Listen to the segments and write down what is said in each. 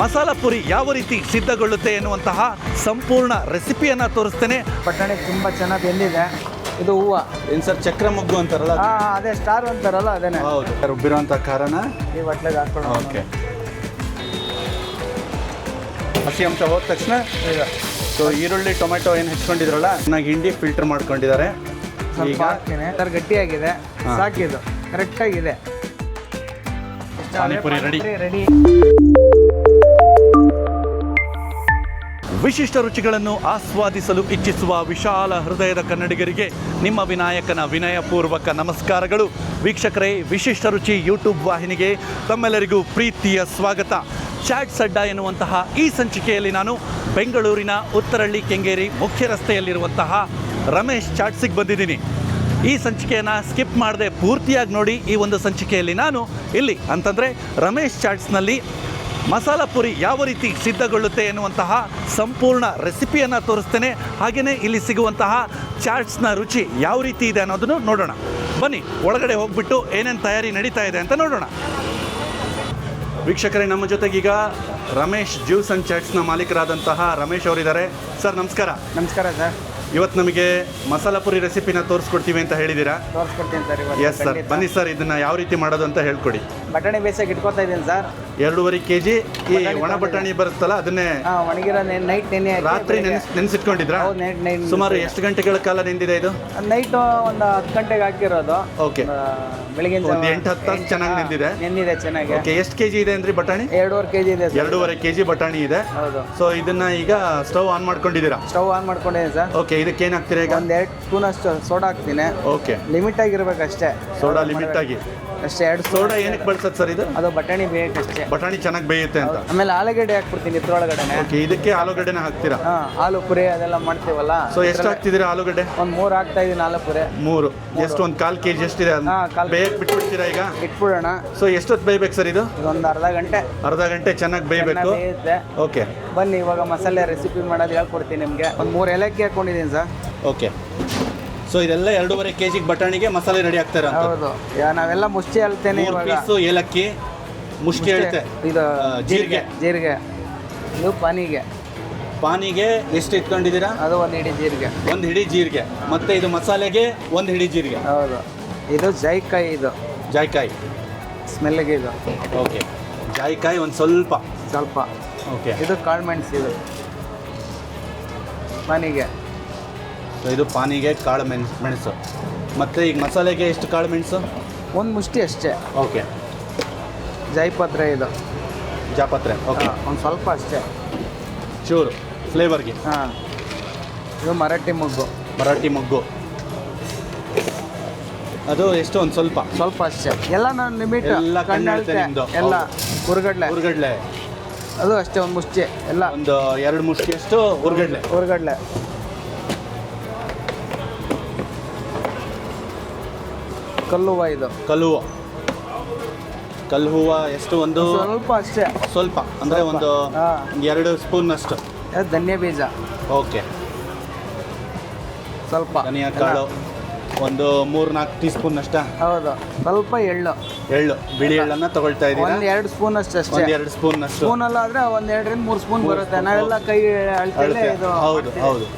ಮಸಾಲ ಪುರಿ ಯಾವ ರೀತಿ ಸಿದ್ಧಗೊಳ್ಳುತ್ತೆ ಎನ್ನುವಂತಹ ಸಂಪೂರ್ಣ ರೆಸಿಪಿಯನ್ನು ತೋರಿಸ್ತೇನೆ. ಬಟಾಣಿ ತುಂಬ ಚೆನ್ನಾಗಿ ಬೆಂದಿದೆ. ಇದು ಹೂವು ಏನು ಸರ್, ಚಕ್ರ ಮೊಗ್ಗು ಅಂತಾರಲ್ಲ? ಅದೇ ಸ್ಟಾರ್ ಅಂತಾರಲ್ಲ ಅದೇನೆ. ಹೌದು, ರುಬ್ಬಿರುವಂಥ ಖಾರನ ಈ ಹೊಟ್ಲೆಗೆ ಹಾಕೊಂಡು. ಓಕೆ, ಹಸಿ ಅಂಶ ಹೋದ ತಕ್ಷಣ ಈಗ ಸೊ ಈರುಳ್ಳಿ ಟೊಮೆಟೊ ಏನು ಹೆಚ್ಕೊಂಡಿದ್ರಲ್ಲ ಚೆನ್ನಾಗಿ ಹಿಂಡಿ ಫಿಲ್ಟರ್ ಮಾಡ್ಕೊಂಡಿದ್ದಾರೆ. ಸ್ವಲ್ಪ ಹಾಕ್ತೀನಿ. ಸರ್ ಗಟ್ಟಿಯಾಗಿದೆ, ಸಾಕಿದು ಕರೆಕ್ಟಾಗಿದೆ. ಪಾನಿಪುರಿ ರೆಡಿ. ವಿಶಿಷ್ಟ ರುಚಿಗಳನ್ನು ಆಸ್ವಾದಿಸಲು ಇಚ್ಛಿಸುವ ವಿಶಾಲ ಹೃದಯದ ಕನ್ನಡಿಗರಿಗೆ ನಿಮ್ಮ ವಿನಾಯಕನ ವಿನಯಪೂರ್ವಕ ನಮಸ್ಕಾರಗಳು. ವೀಕ್ಷಕರೇ, ವಿಶಿಷ್ಟ ರುಚಿ ಯೂಟ್ಯೂಬ್ ವಾಹಿನಿಗೆ ತಮ್ಮೆಲ್ಲರಿಗೂ ಪ್ರೀತಿಯ ಸ್ವಾಗತ. ಚಾಟ್ಸ್ ಅಡ್ಡ ಎನ್ನುವಂತಹ ಈ ಸಂಚಿಕೆಯಲ್ಲಿ ನಾನು ಬೆಂಗಳೂರಿನ ಉತ್ತರಹಳ್ಳಿ ಕೆಂಗೇರಿ ಮುಖ್ಯ ರಸ್ತೆಯಲ್ಲಿರುವಂತಹ ರಮೇಶ್ ಚಾಟ್ಸಿಗೆ ಬಂದಿದ್ದೀನಿ. ಈ ಸಂಚಿಕೆಯನ್ನು ಸ್ಕಿಪ್ ಮಾಡದೆ ಪೂರ್ತಿಯಾಗಿ ನೋಡಿ. ಈ ಒಂದು ಸಂಚಿಕೆಯಲ್ಲಿ ನಾನು ಇಲ್ಲಿ ಅಂತಂದರೆ ರಮೇಶ್ ಚಾಟ್ಸ್ನಲ್ಲಿ ಮಸಾಲ ಪುರಿ ಯಾವ ರೀತಿ ಸಿದ್ಧಗೊಳ್ಳುತ್ತೆ ಎನ್ನುವಂತಹ ಸಂಪೂರ್ಣ ರೆಸಿಪಿಯನ್ನು ತೋರಿಸ್ತೇನೆ. ಹಾಗೆಯೇ ಇಲ್ಲಿ ಸಿಗುವಂತಹ ಚಾಟ್ಸ್ನ ರುಚಿ ಯಾವ ರೀತಿ ಇದೆ ಅನ್ನೋದನ್ನು ನೋಡೋಣ. ಬನ್ನಿ, ಒಳಗಡೆ ಹೋಗ್ಬಿಟ್ಟು ಏನೇನು ತಯಾರಿ ನಡೀತಾ ಇದೆ ಅಂತ ನೋಡೋಣ. ವೀಕ್ಷಕರೇ, ನಮ್ಮ ಜೊತೆಗೀಗ ರಮೇಶ್ ಜ್ಯೂಸ್ ಆ್ಯಂಡ್ ಚಾಟ್ಸ್ನ ಮಾಲೀಕರಾದಂತಹ ರಮೇಶ್ ಅವರಿದ್ದಾರೆ. ಸರ್ ನಮಸ್ಕಾರ. ನಮಸ್ಕಾರ ಸರ್. ಇವತ್ತು ನಮಗೆ ಮಸಾಲ ಪುರಿ ರೆಸಿಪಿನ ತೋರಿಸ್ಕೊಡ್ತೀವಿ ಅಂತ ಹೇಳಿದ್ದೀರಾ? ತೋರಿಸ್ಕೊಡ್ತೀನಿ ಸರ್. ಎಸ್ ಸರ್, ಬನ್ನಿ ಸರ್, ಇದನ್ನು ಯಾವ ರೀತಿ ಮಾಡೋದು ಅಂತ ಹೇಳ್ಕೊಡಿ. ಬಟಾಣಿ ಬೇಸಾಗಿ ಇಟ್ಕೊತಾ ಇದ್ದೀನಿ ಸರ್. 2.5 kg ಈ ಒಣ ಬಟಾಣಿ ಬರುತ್ತಲ್ಲ ಅದನ್ನೇ ಒಣಗಿರೋ ನೈಟ್ ನೆನೆ ರಾತ್ರಿ ನೆನೆಸಿಟ್ಕೊಂಡಿದ್ರಾ? ಸುಮಾರು ಎಷ್ಟು ಗಂಟೆಗಳ ಕಾಲ ನೆಂದಿದೆ ಇದು? ನೈಟ್ ಒಂದು 10 ಗಂಟೆಗೆ ಹಾಕಿರೋದು. ಓಕೆ, ಬೆಳಿಗ್ಗೆ ಒಂದು 8-10 ತಾಸು ಚೆನ್ನಾಗಿ ನೆಂದಿದೆ ಚೆನ್ನಾಗಿ. ಓಕೆ, ಎಷ್ಟು ಕೆಜಿ ಇದೆ ಅಂದ್ರಿ ಬಟಾಣಿ? 2.5 kg ಇದೆ. 2.5 kg ಬಟಾಣಿ ಇದೆ. ಹೌದು. ಸೊ ಇದನ್ನ ಈಗ ಸ್ಟವ್ ಆನ್ ಮಾಡ್ಕೊಂಡಿದ್ದೀರಾ? ಸ್ಟವ್ ಆನ್ ಮಾಡ್ಕೊಂಡಿದ್ದೀನಿ ಸರ್. ಓಕೆ, ಇದಕ್ಕೆ ಏನು ಹಾಕ್ತೀರಾ ಈಗ? 1-2 ಸ್ಪೂನ್ ಅಷ್ಟು ಸೋಡಾ ಹಾಕ್ತೀನಿ. ಓಕೆ, ಲಿಮಿಟ್ ಆಗಿರ್ಬೇಕು ಅಷ್ಟೇ. ಸೋಡಾ ಲಿಮಿಟ್ ಆಗಿ ಅಷ್ಟೇ. 2 ಸೋಡಾ ಏನಕ್ಕೆ ಬಳಸೋದು ಸರ್ ಇದು? ಅದು ಬಟಾಣಿ ಬೇಕಷ್ಟೇ. ಬಟಾಣಿ ಚೆನ್ನಾಗಿ ಬೇಯುತ್ತೆ ಅಂತ. ಆಮೇಲೆ ಆಲೂಗಡ್ಡೆ ಹಾಕ್ಬಿಡ್ತೀನಿ ಇದ್ರೊಳಗಡೆ. ಓಕೆ, ಇದಕ್ಕೆ ಆಲೂಗಡ್ಡೆನ ಹಾಕ್ತೀರಾ? ಆಲೂ ಪುರಿ ಅದೆಲ್ಲ ಮಾಡ್ತೀವಲ್ಲ. ಸೊ ಎಷ್ಟು ಹಾಕ್ತಿದ್ದೀರಾ ಆಲೂಗಡ್ಡೆ? ಒಂದು 3 ಹಾಕ್ತಾ ಇದೀನಿ ಆಲೂ ಪುರಿ. 3 ಎಷ್ಟು? ಒಂದು 1/4 kg ಎಷ್ಟಿದೆ? ಬೇಯಕ್ಕೆ ಬಿಟ್ಬಿಡ್ತೀರಾ ಈಗ? ಇಟ್ಬಿಡೋಣ. ಸೊ ಎಷ್ಟೊತ್ತು ಬೇಯಬೇಕು ಸರ್ ಇದು? ಒಂದು ಅರ್ಧ ಗಂಟೆ. ಅರ್ಧ ಗಂಟೆ ಚೆನ್ನಾಗಿ ಬೇಯಬೇಕು. ಓಕೆ, ಬನ್ನಿ ಇವಾಗ ಮಸಾಲೆ ರೆಸಿಪಿ ಮಾಡೋದು ಹೇಳ್ಕೊಡ್ತೀನಿ ನಿಮಗೆ. ಒಂದು 3 ಏಲಕ್ಕಿ ಹಾಕೊಂಡಿದ್ದೀನಿ ಸರ್. ಓಕೆ, ಸೊ ಇದೆಲ್ಲ 2.5 kg ಬಟಾಣಿಗೆ ಮಸಾಲೆ ರೆಡಿ ಆಗ್ತಾರೆ? ಹೌದು, ನಾವೆಲ್ಲ ಮುಷ್ಟಿ ಅಳ್ತೇನೆ. 3 ಪೀಸು ಏಲಕ್ಕಿ, ಮುಷ್ಟಿ ಅಳತೆ. ಇದು ಜೀರಿಗೆ. ಇದು ಪಾನಿಗೆ ಎಷ್ಟು ಇಟ್ಕೊಂಡಿದ್ದೀರಾ? ಅದು 1 ಹಿಡಿ ಜೀರಿಗೆ. 1 ಹಿಡಿ ಜೀರಿಗೆ. ಮತ್ತೆ ಇದು ಮಸಾಲೆಗೆ 1 ಹಿಡಿ ಜೀರಿಗೆ. ಹೌದು. ಇದು ಜಾಯಿಕಾಯಿ. ಇದು ಜಾಯಿಕಾಯಿ ಸ್ಮೆಲ್ಗೆ. ಇದು ಓಕೆ, ಜಾಯಿಕಾಯಿ ಒಂದು ಸ್ವಲ್ಪ. ಓಕೆ, ಇದು ಕಾಳು ಮೆಣಸು. ಇದು ಪಾನಿಗೆ. ಸೊ ಇದು ಪಾನಿಗೆ ಕಾಳು ಮೆಣಸು. ಮತ್ತು ಈಗ ಮಸಾಲೆಗೆ ಎಷ್ಟು ಕಾಳು ಮೆಣಸು? 1 ಮುಷ್ಟಿ ಅಷ್ಟೇ. ಓಕೆ, ಜಾಯಿಪತ್ರೆ. ಇದು ಜಾಪತ್ರೆ. ಓಕೆ, ಒಂದು ಸ್ವಲ್ಪ ಅಷ್ಟೇ, ಚೂರು ಫ್ಲೇವರ್ಗೆ. ಇದು ಮರಾಠಿ ಮೊಗ್ಗು. ಅದು ಎಷ್ಟು? ಒಂದು ಸ್ವಲ್ಪ ಅಷ್ಟೇ. ಎಲ್ಲ ನಾನು ಲಿಮಿಟ್ ಎಲ್ಲ ಕಣ್ಣು ಎಲ್ಲ. ಹುರ್ಗಡ್ಲೆ ಅದು ಅಷ್ಟೇ, 1 ಮುಷ್ಟಿ. ಎಲ್ಲ ಒಂದು 2 ಮುಷ್ಟಿಯಷ್ಟು ಹುರ್ಗಡ್ಲೆ. ಕಲ್ಲುವ. ಇದು ಕಲ್ಲು ಹೂವು ಎಷ್ಟು? ಒಂದು ಸ್ವಲ್ಪ ಅಷ್ಟೇ. ಸ್ವಲ್ಪ ಅಂದರೆ ಒಂದು 2 ಸ್ಪೂನ್ ಅಷ್ಟು. ಧನಿಯಾ ಬೀಜ. ಓಕೆ, ಸ್ವಲ್ಪ ಧನಿಯಾ ಕಾಳು ಒಂದು 3-4 ಟೀ ಸ್ಪೂನ್ ಅಷ್ಟ. ಹೌದು. ಸ್ವಲ್ಪ ಎಳ್ಳು, ಬಿಳಿ ಎಳ್ಳನ್ನು ತಗೊಳ್ತಾ ಇದ್ದೀವಿ. 1-2 ಸ್ಪೂನ್ ಅಷ್ಟೇ. 2 ಸ್ಪೂನ್ ಅಷ್ಟು. ಸ್ಪೂನಲ್ಲ ಆದರೆ 1-2-3 ಸ್ಪೂನ್ ಬರುತ್ತೆ. ನಾವೆಲ್ಲ ಕೈ ಅಳ್ತೇವೆ. ಇದು ಹೌದು.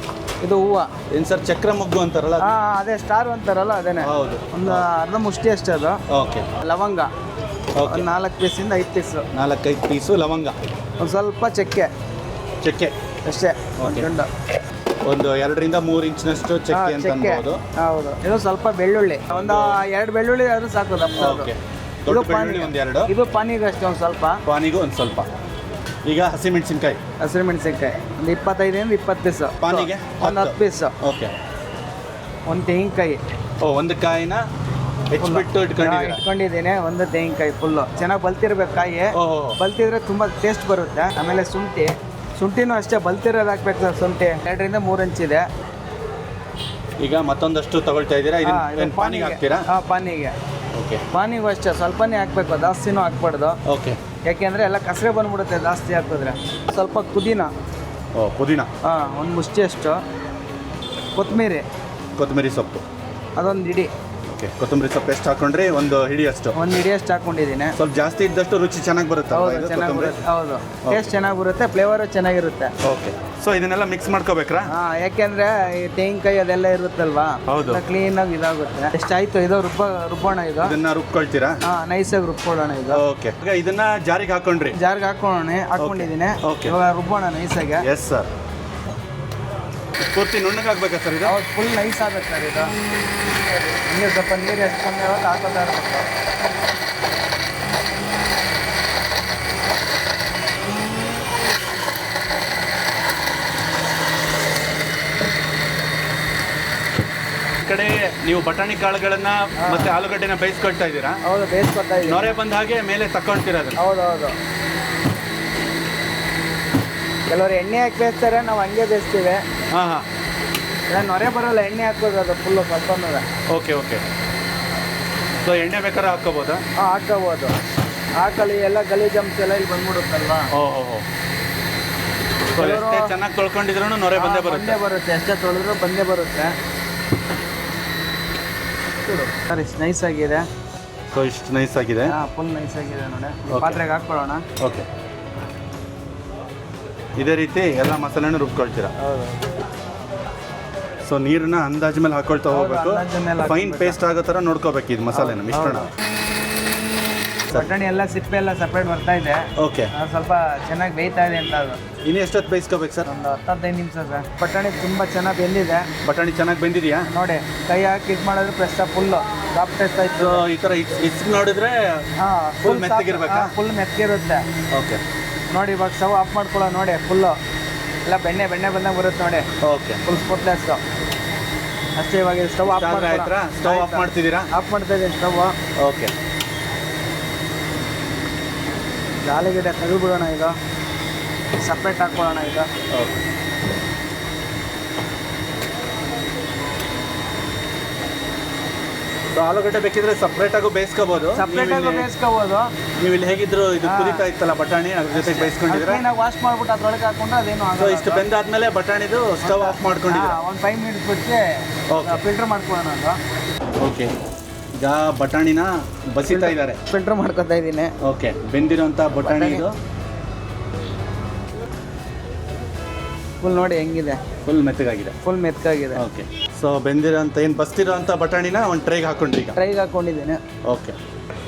ಇದು ಹೂವು ಏನು ಸರ್, ಚಕ್ರ ಮೊಗ್ಗು ಅಂತಾರಲ್ಲ? ಅದೇ ಸ್ಟಾರ್ ಅಂತಾರಲ್ಲ ಅದೇನೆ. ಹೌದು. ಒಂದು ಅರ್ಧ ಮುಷ್ಟಿ ಅಷ್ಟೇ ಅದು. ಓಕೆ, ಲವಂಗ. Okay, 4 ಪೀಸಿಂದ 5 piece. 4-5 ಪೀಸು ಲವಂಗ. ಒಂದು ಸ್ವಲ್ಪ ಚಕ್ಕೆ ಅಷ್ಟೇ. ಒಂದು 2-3 ಇಂಚಿನಷ್ಟು ಚಕ್ಕೆ ಅಂತ ಅನ್ಬೋದು. ಹೌದು. ಇದು ಸ್ವಲ್ಪ ಬೆಳ್ಳುಳ್ಳಿ, ಒಂದು 2 ಬೆಳ್ಳುಳ್ಳಿ ಆದರೂ ಸಾಕು. ಓಕೆ, ದೊಡ್ಡ ಬೆಳ್ಳುಳ್ಳಿ ಒಂದು 2. ಇದು ಪಾನಿಗೆ ಅಷ್ಟೇ, ಒಂದು ಸ್ವಲ್ಪ. ಪಾನಿಗೂ ಒಂದು ಸ್ವಲ್ಪ. ಈಗ ಹಸಿಮೆಣಸಿನ್ಕಾಯಿ ಒಂದು 25-20 ಪೀಸು. ಪಾನಿಗೆ ಒಂದು 10 ಪೀಸು. ಓಕೆ, ಒಂದು ತೆಂಗಿನಕಾಯಿ. ಒಂದು ಕಾಯಿನ ಹೆಚ್ಚಿಬಿಟ್ಟು ಇಟ್ಕೊಂಡಿದ್ದೀನಿ. ಒಂದು ತೆಂಗಿನಕಾಯಿ ಫುಲ್ಲು ಚೆನ್ನಾಗಿ ಬಲ್ತಿರ್ಬೇಕು. ಕಾಯಿ ಬಲ್ತಿದ್ರೆ ತುಂಬ ಟೇಸ್ಟ್ ಬರುತ್ತೆ. ಆಮೇಲೆ ಶುಂಠಿನೂ ಅಷ್ಟೇ ಬಲ್ತಿರೋದು ಹಾಕ್ಬೇಕು ಸರ್. ಶುಂಠಿ 2-3 ಇಂಚಿದೆ. ಈಗ ಮತ್ತೊಂದಷ್ಟು ತಗೊಳ್ತಾ ಇದ್ದೀರಾ? ಪಾನಿಗೆ ಹಾಕ್ತೀರಾ? ಪಾನಿಗೆ. ಓಕೆ, ಪಾನಿಗೂ ಅಷ್ಟೇ ಸ್ವಲ್ಪನೇ ಹಾಕ್ಬೇಕು, ಜಾಸ್ತಿನೂ ಹಾಕ್ಬಾರ್ದು. ಓಕೆ, ಯಾಕೆಂದರೆ ಎಲ್ಲ ಕಸರೆ ಬಂದ್ಬಿಡುತ್ತೆ ಜಾಸ್ತಿ ಹಾಕಿದ್ರೆ. ಸ್ವಲ್ಪ ಪುದೀನ. ಒಂದು ಮುಷ್ಟಿ ಅಷ್ಟು. ಕೊತ್ತಂಬರಿ ಸೊಪ್ಪು ಅದೊಂದು ಹಿಡಿ. ಓಕೆ, ಕೊತ್ತಂಬರಿ ಸೊಪ್ಪು ಎಷ್ಟು ಹಾಕೊಂಡ್ರಿ? ಒಂದು ಹಿಡಿಯಷ್ಟು. ಒಂದು ಹಿಡಿಯಷ್ಟು ಹಾಕೊಂಡಿದ್ದೀನಿ. ಸ್ವಲ್ಪ ಜಾಸ್ತಿ ಇದ್ದಷ್ಟು ರುಚಿ ಚೆನ್ನಾಗಿ ಬರುತ್ತೆ. ಹೌದು, ಚೆನ್ನಾಗಿ ಬರುತ್ತೆ. ಹೌದು, ಟೇಸ್ಟ್ ಚೆನ್ನಾಗಿ ಬರುತ್ತೆ, ಫ್ಲೇವರು ಚೆನ್ನಾಗಿರುತ್ತೆ. ಓಕೆ, ಸೊ ಇದನ್ನೆಲ್ಲ ಮಿಕ್ಸ್ ಮಾಡ್ಕೋಬೇಕ್ರಾ? ಯಾಕೆಂದ್ರೆ ಈ ತೆಂಗಿನಕಾಯಿ ಅದೆಲ್ಲ ಇರುತ್ತಲ್ವಾ, ಹೌದು, ಕ್ಲೀನಾಗಿ ಇದಾಗುತ್ತೆ. ಎಷ್ಟಾಯ್ತು ಇದು ರುಬ್ಬೋಣ. ಇದು ಇದನ್ನ ರುಬ್ಕೊಳ್ತೀರಾ? ನೈಸಾಗಿ ರುಬ್ಕೊಳ್ಳೋಣ ಇದು. ಓಕೆ, ಈಗ ಇದನ್ನ ಜಾರಿಗೆ ಹಾಕೊಂಡ್ರಿ? ಜಾರಿಗೆ ಹಾಕೊಂಡಿದ್ದೀನಿ. ಇವಾಗ ರುಬ್ಬೋಣ ನೈಸಾಗಿ. Yes sir. ಪೂರ್ತಿ ನುಣ್ಣಗಾಗ್ಬೇಕಾ ಸರ್ ಇದು? ಹೌದು, ಫುಲ್ ನೈಸ್ ಆಗುತ್ತೆ ಸರ್ ಇದು. ಹಂಗೆ ಸ್ವಲ್ಪ ನೀರು ಎಷ್ಟು ಕಮ್ಮಿ ಆಗುತ್ತೆ ಹಾಕೋತಾ ಇರಬೇಕು. ಈ ಕಡೆ ನೀವು ಬಟಾಣಿ ಕಾಳುಗಳನ್ನ ಮತ್ತೆ ಆಲೂಗಡ್ಡೆನ ಬೇಯಿಸ್ಕೊಳ್ತಾ ಇದ್ದೀರಾ? ಹೌದು, ಬೇಯಿಸ್ಕೊತಾ ಇದ್ದೀವಿ. ನೊರೆ ಬಂದ ಹಾಗೆ ಮೇಲೆ ತಕ್ಕೊಳ್ತೀರಾ ಅದನ್ನ? ಹೌದು. ಕೆಲವರು ಎಣ್ಣೆ ಹಾಕಿ ಬೇಯಿಸ್ತಾರೆ, ನಾವು ಹಂಗೆ ಬೇಯಿಸ್ತೀವಿ. ನೊರೆ ಬರೋಲ್ಲ, ಎಣ್ಣೆ ಹಾಕೋದು ಅದು ಫುಲ್ಲು ಸ್ವಲ್ಪ. ಓಕೆ. ಸೊ ಎಣ್ಣೆ ಬೇಕಾದ್ರೆ ಹಾಕೋಬೋದಾ? ಹಾಕೋಬೋದು. ಹಾಕಲಿ ಎಲ್ಲ ಗಲೀಜ್ ಅಂಶ ಎಲ್ಲ ಇಲ್ಲಿ ಬಂದ್ಬಿಡುತ್ತಲ್ವಾ. ಎಷ್ಟೇ ಚೆನ್ನಾಗಿ ತೊಳ್ಕೊಂಡಿದ್ರು ನೊರೆ ಬಂದೇ ಬರುತ್ತೆ. ಎಷ್ಟೇ ತೊಳೆದ್ರು ಬಂದೇ ಬರುತ್ತೆ. ಸರ್, ಇಷ್ಟು ನೈಸ್ ಆಗಿದೆ. ಸೊ ಇಷ್ಟು ನೈಸ್ ಆಗಿದೆ? ಫುಲ್ ನೈಸ್ ಆಗಿದೆ ನೋಡಿ. ಪಾತ್ರೆಗೆ ಹಾಕ್ಕೊಳ್ಳೋಣ. ಓಕೆ, ಇದೇ ರೀತಿ ಎಲ್ಲ ಮಸಾಲೆನೂ ರುಬ್ಕೊಳ್ತೀರಾ? ಹೌದು. ಸೊ ನೀರನ್ನ ಅಂದಾಜು ಮೇಲೆ ಹಾಕೊಳ್ತಾ ಹೋಗ್ಬೇಕು. ಫೈನ್ ಪೇಸ್ಟ್ ಆಗೋ ಥರ ನೋಡ್ಕೋಬೇಕು ಇದು ಮಸಾಲೆನ ಮಿಶ್ರಣ. ಬಟಾಣಿ ಎಲ್ಲ ಸಿಪ್ಪೆ ಎಲ್ಲ ಸಪ್ರೇಟ್ ಬರ್ತಾ ಇದೆ. ಓಕೆ, ಸ್ವಲ್ಪ ಚೆನ್ನಾಗಿ ಬೇಯ್ತಾ ಇದೆ ಅಂತ. ಅದು ಇನ್ನು ಎಷ್ಟೊತ್ತು ಬೇಯಿಸ್ಕೋಬೇಕು ಸರ್? ಒಂದು 10-15 ನಿಮಿಷ ಸರ್. ಬಟಾಣಿ ತುಂಬ ಚೆನ್ನಾಗಿ ಬೆಂದಿದೆ. ಬಟಾಣಿ ಚೆನ್ನಾಗಿ ಬೆಂದಿದೆಯಾ? ನೋಡಿ, ಕೈ ಹಾಕಿ ಇದು ಮಾಡಿದ್ರೆ ಪ್ರೆಸ್ ಫುಲ್ಲು ಸಾಫ್ಟ್ ಆಯ್ತು. ಈ ಥರ ಇಸ್ ನೋಡಿದ್ರೆ ಫುಲ್ ಮೆತ್ತಗಿರ್ಬೇಕಾ? ಫುಲ್ ಮೆತ್ತಗಿರುತ್ತೆ. ಓಕೆ, ನೋಡಿ ಇವಾಗ ಸ್ಟವ್ ಆಫ್ ಮಾಡ್ಕೊಳ್ಳೋ. ನೋಡಿ ಫುಲ್ಲು ಎಲ್ಲ ಬೆಣ್ಣೆ ಬಂದಾಗ ಬರುತ್ತೆ ನೋಡಿ. ಓಕೆ, ಫುಲ್ ಸ್ಪಾಟ್ಲೆಸ್ ಅಷ್ಟೇ. ಇವಾಗ ಸ್ಟವ್ ಆಫ್ ಆಯ್ತಾ? ಸ್ಟವ್ ಆಫ್ ಮಾಡ್ತಿದ್ದೀರಾ? ಆಫ್ ಮಾಡ್ತಾ ಇದ್ದೀನಿ ಸ್ಟವ್. ಓಕೆ, ಆಲೂಗಡ್ಡೆ ತೆಗೆದುಬಿಡೋಣ. ಇದು ಸಪ್ರೇಟ್ ಹಾಕ್ಕೊಳ್ಳೋಣ. ಇದು ಓಕೆ, ಆಲೂಗಡ್ಡೆ ಬೇಕಿದ್ರೆ ಸಪ್ರೇಟಾಗೂ ಬೇಯಿಸ್ಕೋಬೋದು. ನೀವು ಇಲ್ಲಿ ಹೇಗಿದ್ರು ಇದು ಕುದಿತಾ ಇತ್ತಲ್ಲ ಬಟಾಣಿ, ಅದ್ರ ಜೊತೆ ಬೇಯಿಸ್ಕೊಂಡಿದ್ರೆ ವಾಶ್ ಮಾಡ್ಬಿಟ್ಟು ಅದ್ರೊಳಗೆ ಹಾಕೊಂಡ್ರೆ ಅದೇನು ಸೊ ಇಷ್ಟು ಬೆಂದಾದ್ಮೇಲೆ ಬಟಾಣಿದು ಸ್ಟವ್ ಆಫ್ ಮಾಡ್ಕೊಂಡಿದ್ದೀರಾ? ಒಂದು 5 ಮಿನಿಟ್ಸ್ ಬಿಟ್ಟು ಫಿಲ್ಟರ್ ಮಾಡ್ಕೊಳ್ಳೋಣ. ಓಕೆ, ಈಗ ಬಟಾಣಿನ ಬಸಿತಾ ಇದ್ದಾರೆ. ಫಿಲ್ಟರ್ ಮಾಡ್ಕೊತಾ ಇದ್ದೀನಿ. ಓಕೆ, ಬೆಂದಿರೋಂಥ ಬಟಾಣಿ ಇದು ಫುಲ್ ನೋಡಿ ಹೆಂಗಿದೆ. ಫುಲ್ ಮೆತ್ತಗಾಗಿದೆ. ಫುಲ್ ಮೆತ್ತಗಾಗಿದೆ. ಓಕೆ, ಸೊ ಬೆಂದಿರೋಂಥ ಏನು ಬಸ್ತಿರೋಂಥ ಬಟಾಣಿನ ಒಂದು ಟ್ರೈಗೆ ಹಾಕೊಂಡ್ರಿ? ಈಗ ಟ್ರೈಗೆ ಹಾಕೊಂಡಿದ್ದೀನಿ. ಓಕೆ,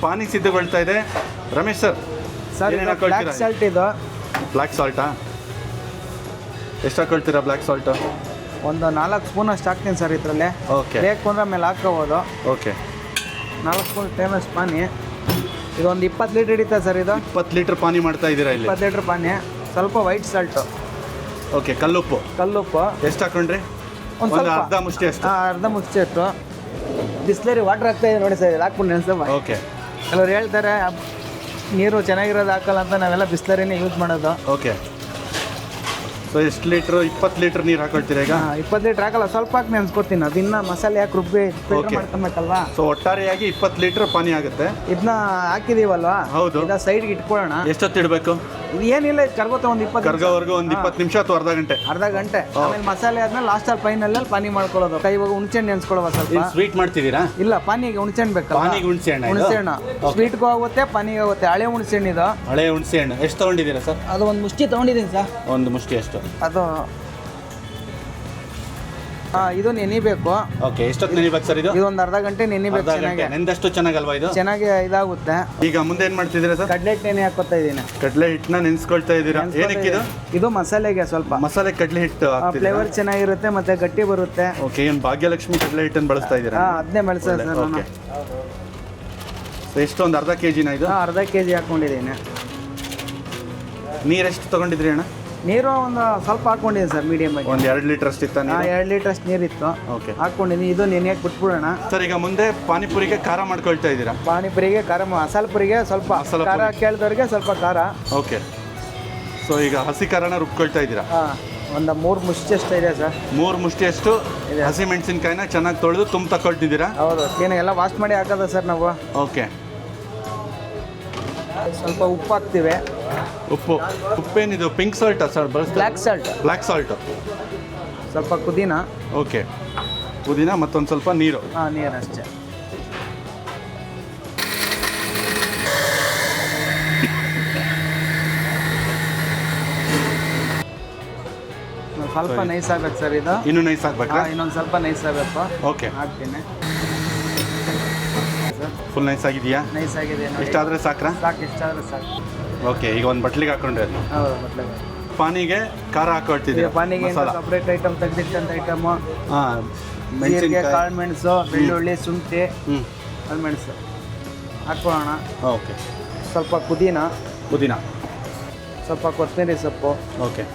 ಪಾನಿ ಸಿದ್ಧಗೊಳ್ತಾ ಇದೆ. ರಮೇಶ್ ಸರ್, ಬ್ಲ್ಯಾಕ್ ಸಾಲ್ಟ್ ಇದು. ಬ್ಲ್ಯಾಕ್ ಸಾಲ್ಟಾ? ಎಷ್ಟು ಹಾಕೊಳ್ತೀರಾ ಬ್ಲ್ಯಾಕ್ ಸಾಲ್ಟು? ಒಂದು 4 ಸ್ಪೂನ್ ಅಷ್ಟು ಹಾಕ್ತೀನಿ ಸರ್ ಇದರಲ್ಲಿ. ಓಕೆ, ಬೇಕು ಅಂದ್ರೆ ಆಮೇಲೆ ಹಾಕೋಬೋದು. ಓಕೆ, 4 ಸ್ಪೂನ್ ಫೇಮಸ್ ಪಾನಿ. ಇದೊಂದು 20 ಲೀಟ್ರ್ ಹಿಡಿತಾ ಸರ್ ಇದು. 20 ಲೀಟ್ರ್ ಪಾನಿ ಮಾಡ್ತಾ ಇದ್ದೀರಾ ಇಲ್ಲಿ? 20 ಲೀಟ್ರ್ ಪಾನಿ. ಸ್ವಲ್ಪ ವೈಟ್ ಸಾಲ್ಟು. ಓಕೆ, ಕಲ್ಲುಪ್ಪು ಎಷ್ಟು ಹಾಕೊಂಡ್ರಿ? ಒಂದು ಸ್ವಲ್ಪ ಅರ್ಧ ಮುಷ್ಟಿ ಅಷ್ಟು. ಅರ್ಧ ಮುಷ್ಟಿ ಅಷ್ಟು. ಬಿಸ್ಲರಿ ವಾಟರ್ ಹಾಕ್ತಾ ಇದೆ ನೋಡಿ ಸರ್, ಹಾಕ್ಬಿಟ್ಟು ನೆನೆಸಮ್ಮ. ಓಕೆ, ಕೆಲವ್ರು ಹೇಳ್ತಾರೆ ನೀರು ಚೆನ್ನಾಗಿರೋದು ಹಾಕಲ್ಲ ಅಂತ, ನಾವೆಲ್ಲ ಬಿಸ್ಲರಿನೇ ಯೂಸ್ ಮಾಡೋದು. ಓಕೆ, ಸೊ ಎಷ್ಟು ಲೀಟ್ರು? 20 ಲೀಟ್ರ್ ನೀರು ಹಾಕೊಳ್ತೀರಾ ಈಗ? 20 ಲೀಟ್ರ್ ಹಾಕಲ್ಲ, ಸ್ವಲ್ಪ ಹಾಕಿ ನೆನೆಸ್ಕೊತೀನಿ. ಅದನ್ನ ಮಸಾಲೆ ಹಾಕಿ ರುಬ್ಬಿ ಫಿಲ್ಟರ್ ಮಾಡ್ಕೊಬೇಕಲ್ವಾ. ಸೊ ಒಟ್ಟಾರೆಯಾಗಿ 20 ಲೀಟ್ರ್ ಪಾನಿ ಆಗುತ್ತೆ. ಇದನ್ನ ಹಾಕಿದೀವಲ್ವಾ? ಹೌದು. ಇದನ್ನ ಸೈಡ್ಗೆ ಇಟ್ಕೊಳ್ಳೋಣ. ಎಷ್ಟೊತ್ತು ಇಡಬೇಕು? ಇದು ಏನಿಲ್ಲ, ಇದು ಕರ್ಗೋತೆ ಒಂದು 20 ಕರ್ಗೋವರೆಗೂ ಒಂದು 20 ನಿಮಿಷ ಅಥವಾ ಅರ್ಧ ಗಂಟೆ? ಅರ್ಧ ಗಂಟೆ. ಆಮೇಲೆ ಮಸಾಲೆ ಆದ್ಮೇಲೆ ಲಾಸ್ಟಲ್ಲಿ ಫೈನಲ್ ಪಾನಿ ಮಾಡ್ಕೊಳ್ಳೋದು. ಇವಾಗ ಹುಣಸೆಹಣ್ಣು ನೆನೆಸ್ಕೊಳ್ಳುವ ಸ್ವಲ್ಪ. ಸ್ವೀಟ್ ಮಾಡ್ತಿದ್ದೀರಾ? ಇಲ್ಲ, ಪಾನಿಗೆ ಹುಣಸೆಹಣ್ಣು ಬೇಕಲ್ಲ. ಪಾನಿಗೆ ಹುಣಸೆಹಣ್ಣು? ಹುಣಸೆಹಣ್ಣು ಸ್ವೀಟ್ಗೂ ಆಗುತ್ತೆ, ಪಾನಿಗೆ ಆಗುತ್ತೆ. ಹಳೆ ಹುಣಸೆಹಣ್ಣು ಇದು. ಹಳೆ ಹುಣಸೆಹಣ್ಣು ಎಷ್ಟು ತೊಗೊಂಡಿದ್ದೀರಾ ಸರ್? ಅದು ಒಂದು ಮುಷ್ಟಿ ತೊಗೊಂಡಿದ್ದೀನಿ ಸರ್. ಒಂದು ಮುಷ್ಟಿ ಅಷ್ಟು? ಅದು ಇದು ನೆನಿಬೇಕು. ಓಕೆ, ಎಷ್ಟೊತ್ತು ನೆನಿಬೇಕು ಸರ್ ಇದು? ಇದೊಂದು ಅರ್ಧ ಗಂಟೆ ನೆನಿಬೇಕು. ಚೆನ್ನಾಗಿ ನೆಂದಷ್ಟು ಚೆನ್ನಾಗಲ್ವಾ ಇದು? ಚೆನ್ನಾಗಿ ಇದಾಗುತ್ತೆ. ಈಗ ಮುಂದೆ ಏನು ಮಾಡ್ತಿದ್ದೀರಾ ಸರ್? ಕಡಲೆ ಹಿಟ್ಟು ನೆನೆ ಹಾಕೋತಾ ಇದ್ದೀನಿ. ಕಡಲೆ ಹಿಟ್ಟನ್ನ ನೆನೆಸ್ಕೊಳ್ತಾ ಇದ್ದೀರಾ? ಏನಕ್ಕೆ ಇದು? ಇದು ಮಸಾಲೆಗೆ ಸ್ವಲ್ಪ. ಮಸಾಲೆ ಕಡಲೆ ಹಿಟ್ಟು ಫ್ಲೇವರ್ ಚೆನ್ನಾಗಿರುತ್ತೆ ಮತ್ತೆ ಗಟ್ಟಿ ಬರುತ್ತೆ. ಓಕೆ, ಏನು ಭಾಗ್ಯಲಕ್ಷ್ಮಿ ಕಡಲೆ ಹಿಟ್ಟನ್ನು ಬಳಸ್ತಾ ಇದ್ದೀರಾ? ಅದನ್ನೇ ಬಳಸ್ತಾ ಸರ್ ನಾನು. ಎಷ್ಟು, ಒಂದು ಅರ್ಧ ಕೆಜಿನ ಇದು? ಅರ್ಧ ಕೆಜಿ ಹಾಕೊಂಡಿದ್ದೀನಿ. ನೀರೆಷ್ಟು ತೊಗೊಂಡಿದ್ರಿ ಅಣ್ಣ? ನೀರು ಒಂದು ಸ್ವಲ್ಪ ಹಾಕೊಂಡಿದ್ದೀನಿ ಸರ್, ಮೀಡಿಯಮ್ ಆಗಿ. ಒಂದು 2 ಲೀಟರ್ ಅಷ್ಟು ಇತ್ತು? 2 ಲೀಟರ್ ಅಷ್ಟು ನೀರಿತ್ತು. ಓಕೆ, ಹಾಕೊಂಡಿದ್ದೀನಿ. ಇದು ನೆನೆಯಕ್ಕೆ ಬಿಟ್ಬಿಡೋಣ ಸರ್. ಈಗ ಮುಂದೆ ಪಾನಿಪುರಿಗೆ ಖಾರ ಮಾಡ್ಕೊಳ್ತಾ ಇದ್ದೀರಾ? ಪಾನಿಪುರಿಗೆ ಖಾರ, ಮಸಾಲೆ ಪುರಿಗೆ ಸ್ವಲ್ಪ ಖಾರ, ಕೇಳಿದವ್ರಿಗೆ ಸ್ವಲ್ಪ ಖಾರ. ಓಕೆ, ಸೊ ಈಗ ಹಸಿ ಖಾರನ ರುಬ್ಕೊಳ್ತಾ ಇದ್ದೀರಾ? ಒಂದು 3 ಮುಷ್ಟಿ ಅಷ್ಟು ಇದೆ ಸರ್. 3 ಮುಷ್ಟಿಯಷ್ಟು ಹಸಿ ಮೆಣಸಿನ್ಕಾಯಿನ ಚೆನ್ನಾಗಿ ತೊಳೆದು ತುಂಬ ತಗೊಳ್ತಿದ್ದೀರಾ? ಹೌದು, ಕ್ಲೀನಾಗೆಲ್ಲ ವಾಶ್ ಮಾಡಿ ಹಾಕೋದ ಸರ್ ನಾವು. ಓಕೆ, ಸ್ವಲ್ಪ ಉಪ್ಪು ಹಾಕ್ತೀವಿ. ಉಪ್ಪೇನಿದು ಪಿಂಕ್ ಸಾಲ್ಟಾ sir? Black salt. Black salt. ಸ್ವಲ್ಪ ಪುದೀನ. ಓಕೆ, ಪುದೀನ ಮತ್ತೊಂದು ಸ್ವಲ್ಪ ನೀರು. ನೀರು ಅಷ್ಟೇ. ಸ್ವಲ್ಪ ನೈಸ್ ಆಗ್ಬೇಕು ಸರ್ ಇದು. ಇನ್ನೂ ನೈಸ್ ಆಗ್ಬೇಕಾ? ಇನ್ನೊಂದು ಸ್ವಲ್ಪ ನೈಸ್ ಆಗಬೇಕು. ಓಕೆ, ಹಾಕ್ತೀನಿ. ಫುಲ್ ನೈಸ್ ಆಗಿದೆಯಾ? ನೈಸ್ ಆಗಿದೆ. ಇಷ್ಟಾದರೆ ಸಾಕ್ರಾ? ಸಾಕು, ಇಷ್ಟಾದರೆ ಸಾಕು. ಓಕೆ, ಈಗ ಒಂದು ಬಟ್ಲಿಗೆ ಹಾಕೊಂಡ್ರೆ ಅದು. ಹೌದು, ಬಟ್ಲಿಗೆ. ಪಾನಿಗೆ ಖಾರ ಹಾಕೊಳ್ತಿದ್ದೀವಿ. ಪಾನಿಗೆ ಸಪ್ರೇಟ್ ಐಟಮ್ ತೆಗೆದಿಟ್ಟಂತ ಐಟಮು. ಹಾಂ, ಮೆಣಸಿನ್ಕಾಯಿ, ಕಾಳು ಮೆಣಸು, ಬೆಳ್ಳುಳ್ಳಿ, ಶುಂಠಿ, ಮೆಣಸು ಹಾಕೊಳ್ಳೋಣ. ಓಕೆ, ಸ್ವಲ್ಪ ಪುದೀನ, ಸ್ವಲ್ಪ ಕೊತ್ತಂಬರಿ ಸೊಪ್ಪು, ಓಕೆ,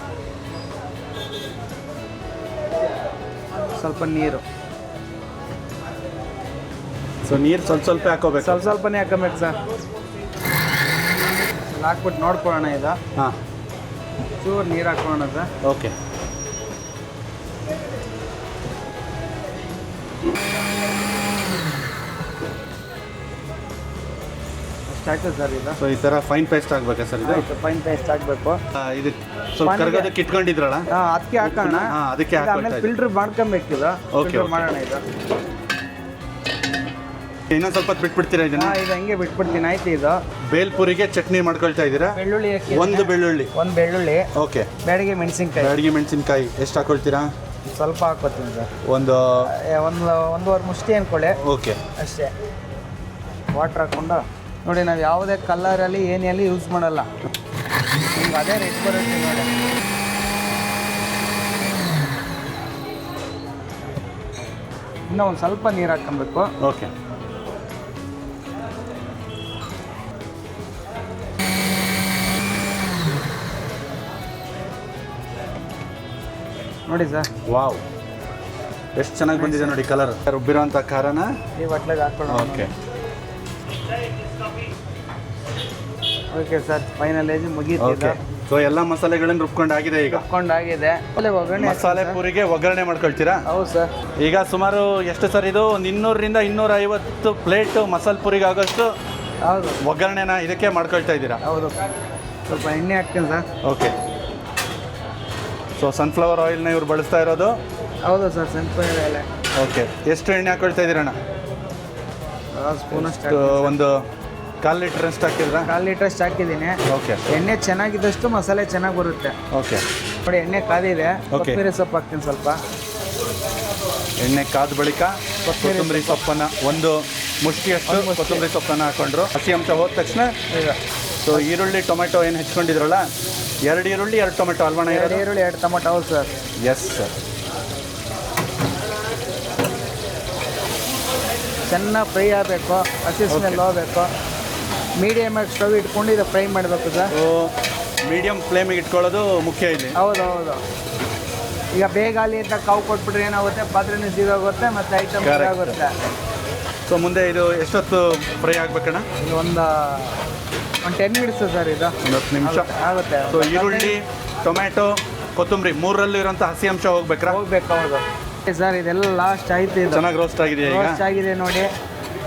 ಸ್ವಲ್ಪ ನೀರು. ಸೊ ನೀರು ಸ್ವಲ್ಪ ಹಾಕೋಬೇಕು? ಸ್ವಲ್ಪನೇ ಹಾಕೋಬೇಕು ಸರ್. ಹಾಕ್ಬಿಟ್ಟು ನೋಡ್ಕೊಳ್ಳೋಣ ಇದು. ಹಾಂ, ಚೂರು ನೀರು ಹಾಕೊಳ್ಳೋಣ ಸರ್. ಓಕೆ. ಅಷ್ಟಾಯ್ತು ಸರ್ ಇದು. ಸೊ ಈ ಥರ ಫೈನ್ ಪೇಸ್ಟ್ ಆಗಬೇಕಾ ಸರ್ ಇದು? ಫೈನ್ ಪೇಸ್ಟ್ ಆಗಬೇಕು. ಇದು ಸ್ವಲ್ಪ ಕರಗೋದಕ್ಕೆ ಇಟ್ಕೊಂಡಿದ್ರಲ್ಲ? ಅದಕ್ಕೆ ಹಾಕೋಣ. ಅದಕ್ಕೆ ಆಮೇಲೆ ಫಿಲ್ಟರ್ ಮಾಡ್ಕೊಬೇಕಿದು. ಓಕೆ, ಮಾಡೋಣ ಇದು. ಇನ್ನೊಂದು ಸ್ವಲ್ಪ ಬಿಟ್ಬಿಡ್ತೀರಾ ಇದನ್ನ? ಇದು ಹಂಗೆ ಬಿಟ್ಬಿಡ್ತೀನಿ. ಆಯ್ತು. ಇದು ಬೇಲ್ಪುರಿಗೆ ಚಟ್ನಿ ಮಾಡ್ಕೊಳ್ತಾ ಇದ್ದೀರಾ? ಬೆಳ್ಳುಳ್ಳಿ ಒಂದು ಬೆಳ್ಳುಳ್ಳಿ. ಓಕೆ. ಬ್ಯಾಡಿಗೆ ಮೆಣಸಿನ್ಕಾಯಿ ಎಷ್ಟು ಹಾಕೊಳ್ತೀರಾ? ಸ್ವಲ್ಪ ಹಾಕೋತೀನಿ ಸರ್. ಒಂದೂವರೆ ಮುಷ್ಟಿ ಅನ್ಕೊಳ್ಳಿ. ಓಕೆ, ಅಷ್ಟೇ. ವಾಟ್ರ್ ಹಾಕ್ಕೊಂಡು ನೋಡಿ, ನಾವು ಯಾವುದೇ ಕಲರಲ್ಲಿ ಏನಲ್ಲಿ ಯೂಸ್ ಮಾಡಲ್ಲ. ನಿಮ್ಗೆ ಅದೇ ರೆಡ್ ಬರುತ್ತೆ ನೋಡಿ. ಇನ್ನೂ ಒಂದು ಸ್ವಲ್ಪ ನೀರು ಹಾಕ್ಕೊಬೇಕು. ಓಕೆ. ನೋಡಿ ಸರ್. ವಾವ್, ಎಷ್ಟು ಚೆನ್ನಾಗಿ ಬಂದಿದೆ ನೋಡಿ ಕಲರ್. ರುಬ್ಬಿರೋಂಥ ಖಾರನ ಈ ಬಟ್ಲಿಗೆ ಹಾಕೊಳ್ಳೋಣ. Okay, okay sir, final age ಮುಗೀತು. ಸೊ ಎಲ್ಲ ಮಸಾಲೆಗಳನ್ನು ರುಬ್ಕೊಂಡಾಗಿದೆ. ಈಗ ರುಬ್ಕೊಂಡಾಗಿದೆ. ಮಸಾಲೆ ಪೂರಿಗೆ ಒಗ್ಗರಣೆ ಮಾಡ್ಕೊಳ್ತೀರಾ? ಹೌದು ಸರ್. ಈಗ ಸುಮಾರು ಎಷ್ಟು ಸರ್ ಇದು? 200ರಿಂದ 250 ಪ್ಲೇಟ್ ಮಸಾಲೆ ಪೂರಿಗೆ ಆಗೋಷ್ಟು ಹೌದು ಒಗ್ಗರಣೆನ ಇದಕ್ಕೆ ಮಾಡ್ಕೊಳ್ತಾ ಇದ್ದೀರಾ? ಹೌದು. ಸ್ವಲ್ಪ ಎಣ್ಣೆ ಹಾಕ್ತೀನಿ ಸರ್. ಓಕೆ. ಸೊ ಸನ್ಫ್ಲವರ್ ಆಯಿಲ್ನ ಇವ್ರು ಬಳಸ್ತಾ ಇರೋದು? ಹೌದು ಸರ್, ಸನ್ಫ್ಲವರ್ ಆಯಿಲ್. ಓಕೆ. ಎಷ್ಟು ಎಣ್ಣೆ ಹಾಕೊಳ್ತಾ ಇದ್ದೀರಣ್ಣ? ಸ್ಪೂನಷ್ಟು. ಒಂದು 1/4 ಲೀಟ್ರ್ ಅಷ್ಟು ಹಾಕಿದ್ರಾ? 1/4 ಲೀಟ್ರ್ ಅಷ್ಟು ಹಾಕಿದ್ದೀನಿ. ಓಕೆ. ಎಣ್ಣೆ ಚೆನ್ನಾಗಿದ್ದಷ್ಟು ಮಸಾಲೆ ಚೆನ್ನಾಗಿ ಬರುತ್ತೆ. ಓಕೆ. ನೋಡಿ, ಎಣ್ಣೆ ಕಾದಿದೆ. ಓಕೆ. ಕೊತ್ತಂಬರಿ ಸೊಪ್ಪು ಹಾಕ್ತೀನಿ ಸ್ವಲ್ಪ. ಎಣ್ಣೆ ಕಾದ ಬಳಿಕ ಕೊತ್ತಂಬರಿ ಸೊಪ್ಪನ್ನು ಒಂದು ಮುಷ್ಟಿಯಷ್ಟು ಕೊತ್ತಂಬರಿ ಸೊಪ್ಪನ್ನು ಹಾಕೊಂಡ್ರು. ಹಸಿ ಅಂಶ ಹೋದ ತಕ್ಷಣ ಈಗ ಸೊ ಈರುಳ್ಳಿ ಟೊಮೆಟೊ ಏನು ಹೆಚ್ಕೊಂಡಿದ್ರಲ್ಲ, 2 ಈರುಳ್ಳಿ 2 ಟೊಮೆಟೊ ಅಲ್ವಣ? 2 ಈರುಳ್ಳಿ 2 ಟೊಮೆಟೊ. ಹೌದು ಸರ್. Yes sir. ಚೆನ್ನಾಗಿ ಫ್ರೈ ಆಗಬೇಕು. ಹಸಿ ಸ್ಮೆಲ್ ಹೋಗಬೇಕು. ಮೀಡಿಯಮ್ ಆಗಿ ಸ್ಟವ್ ಇಟ್ಕೊಂಡು ಇದು ಫ್ರೈ ಮಾಡಬೇಕು ಸರ್. ಮೀಡಿಯಮ್ ಫ್ಲೇಮಿಗೆ ಇಟ್ಕೊಳ್ಳೋದು ಮುಖ್ಯ ಇಲ್ಲಿ. ಹೌದು. ಈಗ ಬೇಗ ಅಲ್ಲಿ ಅಂತ ಕಾವು ಕೊಟ್ಬಿಟ್ರೆ ಏನಾಗುತ್ತೆ, ಪಾತ್ರೆನೂ ಸೀದೋಗುತ್ತೆ ಮತ್ತು ಐಟಮ್ ಆಗುತ್ತೆ. ಸೊ ಮುಂದೆ ಇದು ಎಷ್ಟೊತ್ತು ಫ್ರೈ ಆಗಬೇಕಣ್ಣ? ಇದು ಒಂದು 10 ಮಿನಿಟ್ಸ್ ಸರ್. ಇದು 10 ನಿಮಿಷ ಆಗುತ್ತೆ. ಸೊ ಈರುಳ್ಳಿ ಟೊಮೆಟೊ ಕೊತ್ತಂಬರಿ ಮೂರರಲ್ಲೂ ಇರೋಂಥ ಹಸಿ ಅಂಶ ಹೋಗ್ಬೇಕು. ಹೌದು ಸರ್. ಇದೆಲ್ಲ ಲಾಸ್ಟ್ ಆಯ್ತು. ಇದು ಚೆನ್ನಾಗಿ ರೋಸ್ಟ್ ಆಗಿದೆ. ಈಗ ರೋಸ್ಟ್ ಆಗಿದೆ ನೋಡಿ.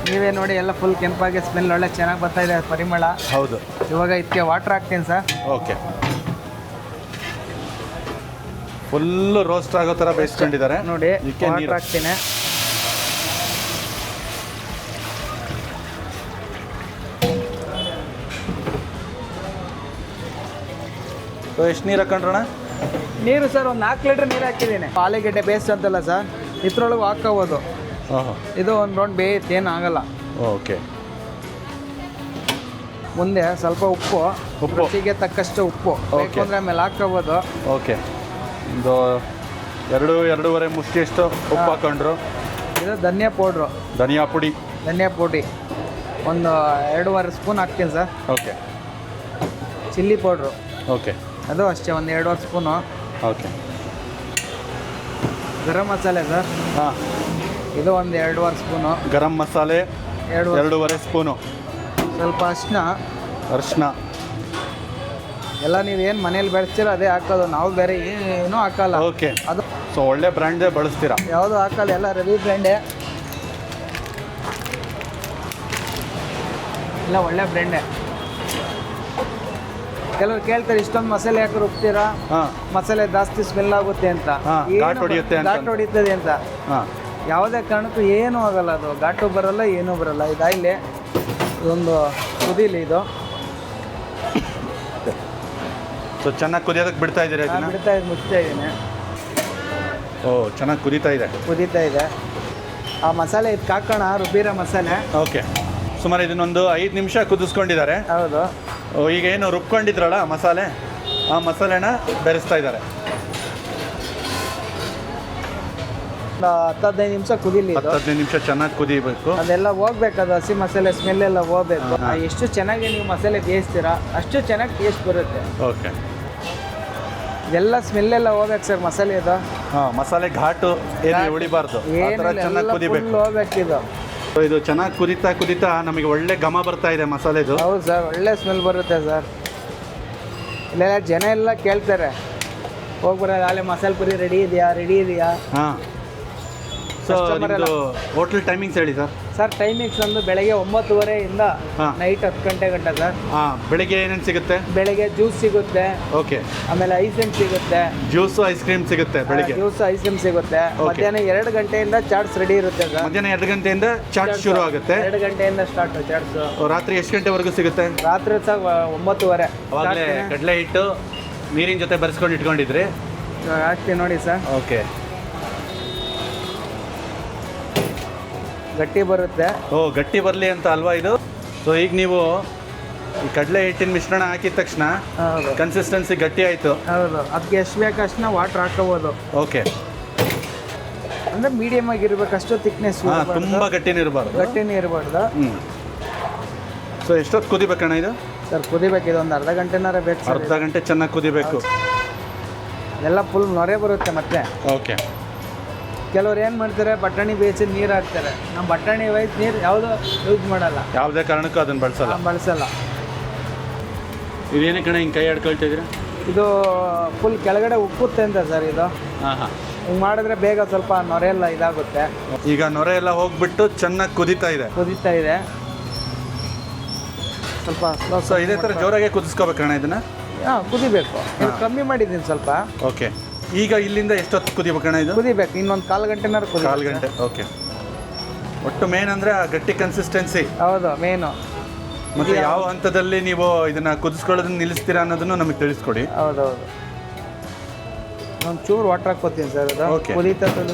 ನೀವೇ ನೋಡಿ, ಎಲ್ಲ ಫುಲ್ ಕೆಂಪಾಗಿ ಸ್ಮೆಲ್ ಒಳ್ಳೆ ಚೆನ್ನಾಗಿ ಬರ್ತಾ ಇದೆ, ಪರಿಮಳ. ಹೌದು. ಇವಾಗ ಇದಕ್ಕೆ ವಾಟರ್ ಹಾಕ್ತೀನಿ ಸರ್. ಓಕೆ. ಫುಲ್ಲು ರೋಸ್ಟ್ ಆಗೋ ಥರ ಬೇಯಿಸ್ಕೊಂಡಿದ್ದಾರೆ ನೋಡಿ. ವಾಟರ್ ಹಾಕ್ತೀನಿ. ಸೊ ಎಷ್ಟು ನೀರು ಹಾಕೊಂಡ್ರಣ? ನೀರು ಸರ್ ಒಂದು 4 ಲೀಟ್ರ್ ನೀರು ಹಾಕಿದ್ದೀನಿ. ಆಲೂಗೆಡ್ಡೆ ಬೇಸ್ಟ್ ಅಂತಲ್ಲ ಸರ್, ಇದ್ರೊಳಗೆ ಹಾಕೋಬೋದು. ಇದು ಒಂದು ರೌಂಡ್ ಬೇಯುತ್ತೆ, ಏನು ಆಗಲ್ಲ. ಓಕೆ. ಮುಂದೆ ಸ್ವಲ್ಪ ಉಪ್ಪು ರುಚಿಗೆ ತಕ್ಕಷ್ಟು ಉಪ್ಪು ಬೇಕು ಅಂದರೆ ಆಮೇಲೆ ಹಾಕೋಬೋದು. ಓಕೆ. ಒಂದು 2-2.5 ಮುಷ್ಟಿಯಷ್ಟು ಉಪ್ಪು ಹಾಕೊಂಡ್ರು. ಇದು ಧನಿಯಾ ಪೌಡ್ರು. ಧನಿಯಾ ಪುಡಿ ಒಂದು 2.5 ಸ್ಪೂನ್ ಹಾಕ್ತೀನಿ sir. Okay. Chilli powder. Okay. ಅದು ಅಷ್ಟೇ ಒಂದು 2.5 spoon. Okay. Garam masala sir. ಹಾಂ, ಇದು ಒಂದು 2.5 ಸ್ಪೂನು. ಗರಂ ಮಸಾಲೆ 2.5 ಸ್ಪೂನು. ಸ್ವಲ್ಪ ಅರಿಶಿನ. ಎಲ್ಲ ನೀವೇನು ಮನೇಲಿ ಬೆಳೆಸ್ತೀರ ಅದೇ ಹಾಕೋದು, ನಾವು ಬೇರೆ ಏನೂ ಹಾಕಲ್ಲ. ಓಕೆ. ಅದು ಸೊ ಒಳ್ಳೆ ಬ್ರ್ಯಾಂಡೇ ಬಳಸ್ತೀರಾ? ಯಾವುದು ಹಾಕಲ್ಲ, ಎಲ್ಲ ರವಿ ಬ್ರ್ಯಾಂಡೇ. ಎಲ್ಲ ಒಳ್ಳೆ ಬ್ರ್ಯಾಂಡೇ. ಕೆಲವರು ಕೇಳ್ತಾರೆ ಇಷ್ಟೊಂದು ಮಸಾಲೆ ಯಾಕೆ ರುಬ್ತೀರಾ, ಮಸಾಲೆ ಜಾಸ್ತಿ ಸ್ಮೆಲ್ ಆಗುತ್ತೆ ಅಂತ, ಘಾಟ್ ಹೊಡಿತದೆ ಅಂತ. ಯಾವುದೇ ಕಾರಣಕ್ಕೂ ಏನೂ ಆಗಲ್ಲ, ಅದು ಘಾಟು ಬರಲ್ಲ, ಏನೂ ಬರಲ್ಲ. ಇದಾಗಲಿ ಇದೊಂದು ಕುದೀಲಿ. ಇದು ಸೊ ಚೆನ್ನಾಗಿ ಕುದಿಯೋದಕ್ಕೆ ಬಿಡ್ತಾ ಇದ್ದೀರಾ? ಮುಚ್ತಾ ಇದ್ದೀನಿ. ಓ ಚೆನ್ನಾಗಿ ಕುದೀತಾ ಇದೆ. ಕುದೀತಾ ಇದೆ. ಆ ಮಸಾಲೆ ಇದಕ್ಕೆ ಹಾಕೋಣ, ರುಬ್ಬಿರೋ ಮಸಾಲೆ. ಓಕೆ, ಸುಮಾರು ಇದನ್ನೊಂದು 5 ನಿಮಿಷ ಕುದಿಸ್ಕೊಂಡಿದ್ದಾರೆ. ಹೌದು. ಈಗ ಏನು ರುಬ್ಕೊಂಡಿದ್ರಲ್ಲ ಮಸಾಲೆ, ಆ ಮಸಾಲೆನ ಬೆರೆಸ್ತಾ ಇದ್ದಾರೆ. 10-15 ನಿಮಿಷ ಕುದಿಲಿ. 10-15 ನಿಮಿಷ ಚೆನ್ನಾಗಿ ಕುದಿಬೇಕು. ಅದೆಲ್ಲ ಹೋಗ್ಬೇಕು, ಅದು ಹಸಿ ಮಸಾಲೆ ಸ್ಮೆಲ್ ಎಲ್ಲ ಹೋಗ್ಬೇಕು. ಎಷ್ಟು ಚೆನ್ನಾಗಿ ನೀವು ಮಸಾಲೆ ಬೇಯಿಸ್ತೀರಾ ಅಷ್ಟು ಚೆನ್ನಾಗಿ ಟೇಸ್ಟ್ ಬರುತ್ತೆ. ಓಕೆ, ಇದೆಲ್ಲ ಸ್ಮೆಲ್ ಎಲ್ಲ ಹೋಗ್ಬೇಕು ಸರ್ ಮಸಾಲೆ. ಇದು ಮಸಾಲೆ ಘಾಟು ಏನು ಉಳಿಬಾರ್ದು, ಆ ಥರ ಚೆನ್ನಾಗಿ ಕುದಿಬೇಕು. ಹೋಗ್ಬೇಕು ಇದು. ಇದು ಚೆನ್ನಾಗಿ ಕುದೀತಾ ನಮಗೆ ಒಳ್ಳೆ ಘಮ ಬರ್ತಾ ಇದೆ ಮಸಾಲೆದು. ಹೌದು ಸರ್, ಒಳ್ಳೆ ಸ್ಮೆಲ್ ಬರುತ್ತೆ ಸರ್. ಇಲ್ಲೆಲ್ಲ ಜನ ಎಲ್ಲ ಕೇಳ್ತಾರೆ, ಹೋಗ್ಬರೋದು ಅಲ್ಲೇ ಮಸಾಲೆ ಪುರಿ ರೆಡಿ ಇದೆಯಾ. ಹಾಂ, ಸೊ ನಿಮ್ಮದು ಹೋಟ್ಲ್ ಟೈಮಿಂಗ್ಸ್ ಹೇಳಿ ಸರ್. ಸರ್ ಟೈಮಿಂಗ್ಸ್ ಒಂದು ಬೆಳಗ್ಗೆ 9:30 ನೈಟ್ 10 ಗಂಟೆ ಗಂಟ ಸರ್. ಬೆಳಿಗ್ಗೆ ಏನೇನು ಸಿಗುತ್ತೆ? ಬೆಳಗ್ಗೆ ಜ್ಯೂಸ್ ಸಿಗುತ್ತೆ. ಓಕೆ. ಆಮೇಲೆ ಐಸ್ ಕ್ರೀಮ್ ಸಿಗುತ್ತೆ. ಜ್ಯೂಸು ಐಸ್ ಕ್ರೀಮ್ ಸಿಗುತ್ತೆ ಬೆಳಿಗ್ಗೆ. ಜ್ಯೂಸ್ ಐಸ್ ಕ್ರೀಮ್ ಸಿಗುತ್ತೆ. ಮಧ್ಯಾಹ್ನ 2 ಗಂಟೆಯಿಂದ ಚಾಟ್ಸ್ ರೆಡಿ ಇರುತ್ತೆ ಸರ್. ಮಧ್ಯಾಹ್ನ 2 ಗಂಟೆಯಿಂದ ಚಾಟ್ ಶುರು ಆಗುತ್ತೆ. 2 ಗಂಟೆಯಿಂದ ಸ್ಟಾರ್ಟ್ ಚಾಟ್ಸ್. ರಾತ್ರಿ ಎಷ್ಟು ಗಂಟೆವರೆಗೂ ಸಿಗುತ್ತೆ? ರಾತ್ರಿ ಸರ್ 9:30. ಅವಾಗಲೇ ಕಡಲೆ ಹಿಟ್ಟು ನೀರಿನ ಜೊತೆ ಬೆರೆಸ್ಕೊಂಡು ಇಟ್ಕೊಂಡಿದ್ರಿ. ಹಾಕ್ತೀವಿ ನೋಡಿ ಸರ್. ಓಕೆ, ಗಟ್ಟಿ ಬರುತ್ತೆ. ಗಟ್ಟಿ ಬರಲಿ ಅಂತ ಅಲ್ವಾ ಇದು? ಸೊ ಈಗ ನೀವು ಈ ಕಡಲೆ ಹಿಟ್ಟಿನ ಮಿಶ್ರಣ ಹಾಕಿದ ತಕ್ಷಣ ಕನ್ಸಿಸ್ಟೆನ್ಸಿ ಗಟ್ಟಿ ಆಯಿತು. ಹೌದು, ಅದಕ್ಕೆ ಎಷ್ಟು ಬೇಕು ಅಷ್ಟು ವಾಟರ್ ಹಾಕೋಬೋದು. ಓಕೆ, ಅಂದರೆ ಮೀಡಿಯಮ್ ಆಗಿರ್ಬೇಕು, ಅಷ್ಟು ಥಿಕ್ನೆಸ್. ತುಂಬ ಗಟ್ಟಿನೂ ಇರಬಾರ್ದು. ಗಟ್ಟಿನೇ ಇರಬಾರ್ದು. ಸೊ ಎಷ್ಟೊತ್ತು ಕುದಿಬೇಕಣ್ಣ ಇದು? ಸರ್ ಕುದಿಬೇಕು, ಇದು ಒಂದು ಅರ್ಧ ಗಂಟೆನಾರ ಬೇಕು. ಅರ್ಧ ಗಂಟೆ ಚೆನ್ನಾಗಿ ಕುದಿಬೇಕು. ಎಲ್ಲ ಫುಲ್ ನೊರೆ ಬರುತ್ತೆ ಮತ್ತೆ. ಓಕೆ, ಕೆಲವ್ರು ಏನು ಮಾಡ್ತಾರೆ, ಬಟಾಣಿ ಬೇಯಿಸಿ ನೀರು ಹಾಕ್ತಾರೆ. ನಮ್ಮ ಬಟಾಣಿ ಬೇಯಿಸಿ ನೀರು ಯಾವುದೂ ಯೂಸ್ ಮಾಡಲ್ಲ, ಯಾವುದೇ ಕಾರಣಕ್ಕೂ ಅದನ್ನು ಬಳಸಲ್ಲ. ಇದೇನೇ ಕಣ ಹಿಂಗೆ ಕೈ ಆಡ್ಕೊಳ್ತಿದ್ದೀರಾ? ಇದು ಫುಲ್ ಕೆಳಗಡೆ ಉಕ್ಕುತ್ತೆ ಅಂತ ಸರ್ ಇದು. ಹಿಂಗೆ ಮಾಡಿದ್ರೆ ಬೇಗ ಸ್ವಲ್ಪ ನೊರೆ ಎಲ್ಲ ಇದಾಗುತ್ತೆ. ಈಗ ನೊರೆ ಎಲ್ಲ ಹೋಗ್ಬಿಟ್ಟು ಚೆನ್ನಾಗಿ ಕುದೀತಾ ಇದೆ. ಸ್ವಲ್ಪ ಸೊ ಇದೇ ಥರ ಜೋರಾಗೆ ಕುದಿಸ್ಕೋಬೇಕಣ್ಣ ಇದನ್ನು? ಕುದಿಬೇಕು. ಇದು ಕಮ್ಮಿ ಮಾಡಿದ್ದೀನಿ ಸ್ವಲ್ಪ. ಓಕೆ, ಈಗ ಇಲ್ಲಿಂದ ಎಷ್ಟೊತ್ತು ಕುದಿಬೇಕಣ್ಣ ಇದು? ಕುದಿಬೇಕು, ಇನ್ನೊಂದು 1/4 ಗಂಟೆನಾರು ಕುದಿ. 1/4 ಗಂಟೆ. ಓಕೆ, ಒಟ್ಟು ಮೇನ್ ಅಂದರೆ ಆ ಗಟ್ಟಿ ಕನ್ಸಿಸ್ಟೆನ್ಸಿ. ಹೌದು, ಮೇನು. ಮತ್ತು ಯಾವ ಹಂತದಲ್ಲಿ ನೀವು ಇದನ್ನು ಕುದಿಸ್ಕೊಳ್ಳೋದನ್ನ ನಿಲ್ಲಿಸ್ತೀರಾ ಅನ್ನೋದನ್ನು ನಮಗೆ ತಿಳಿಸ್ಕೊಡಿ. ಹೌದೌದು, ಒಂದು ಚೂರು ವಾಟರ್ ಹಾಕ್ಕೋತೀನಿ ಸರ್. ಅದು ಕುದೀತಾ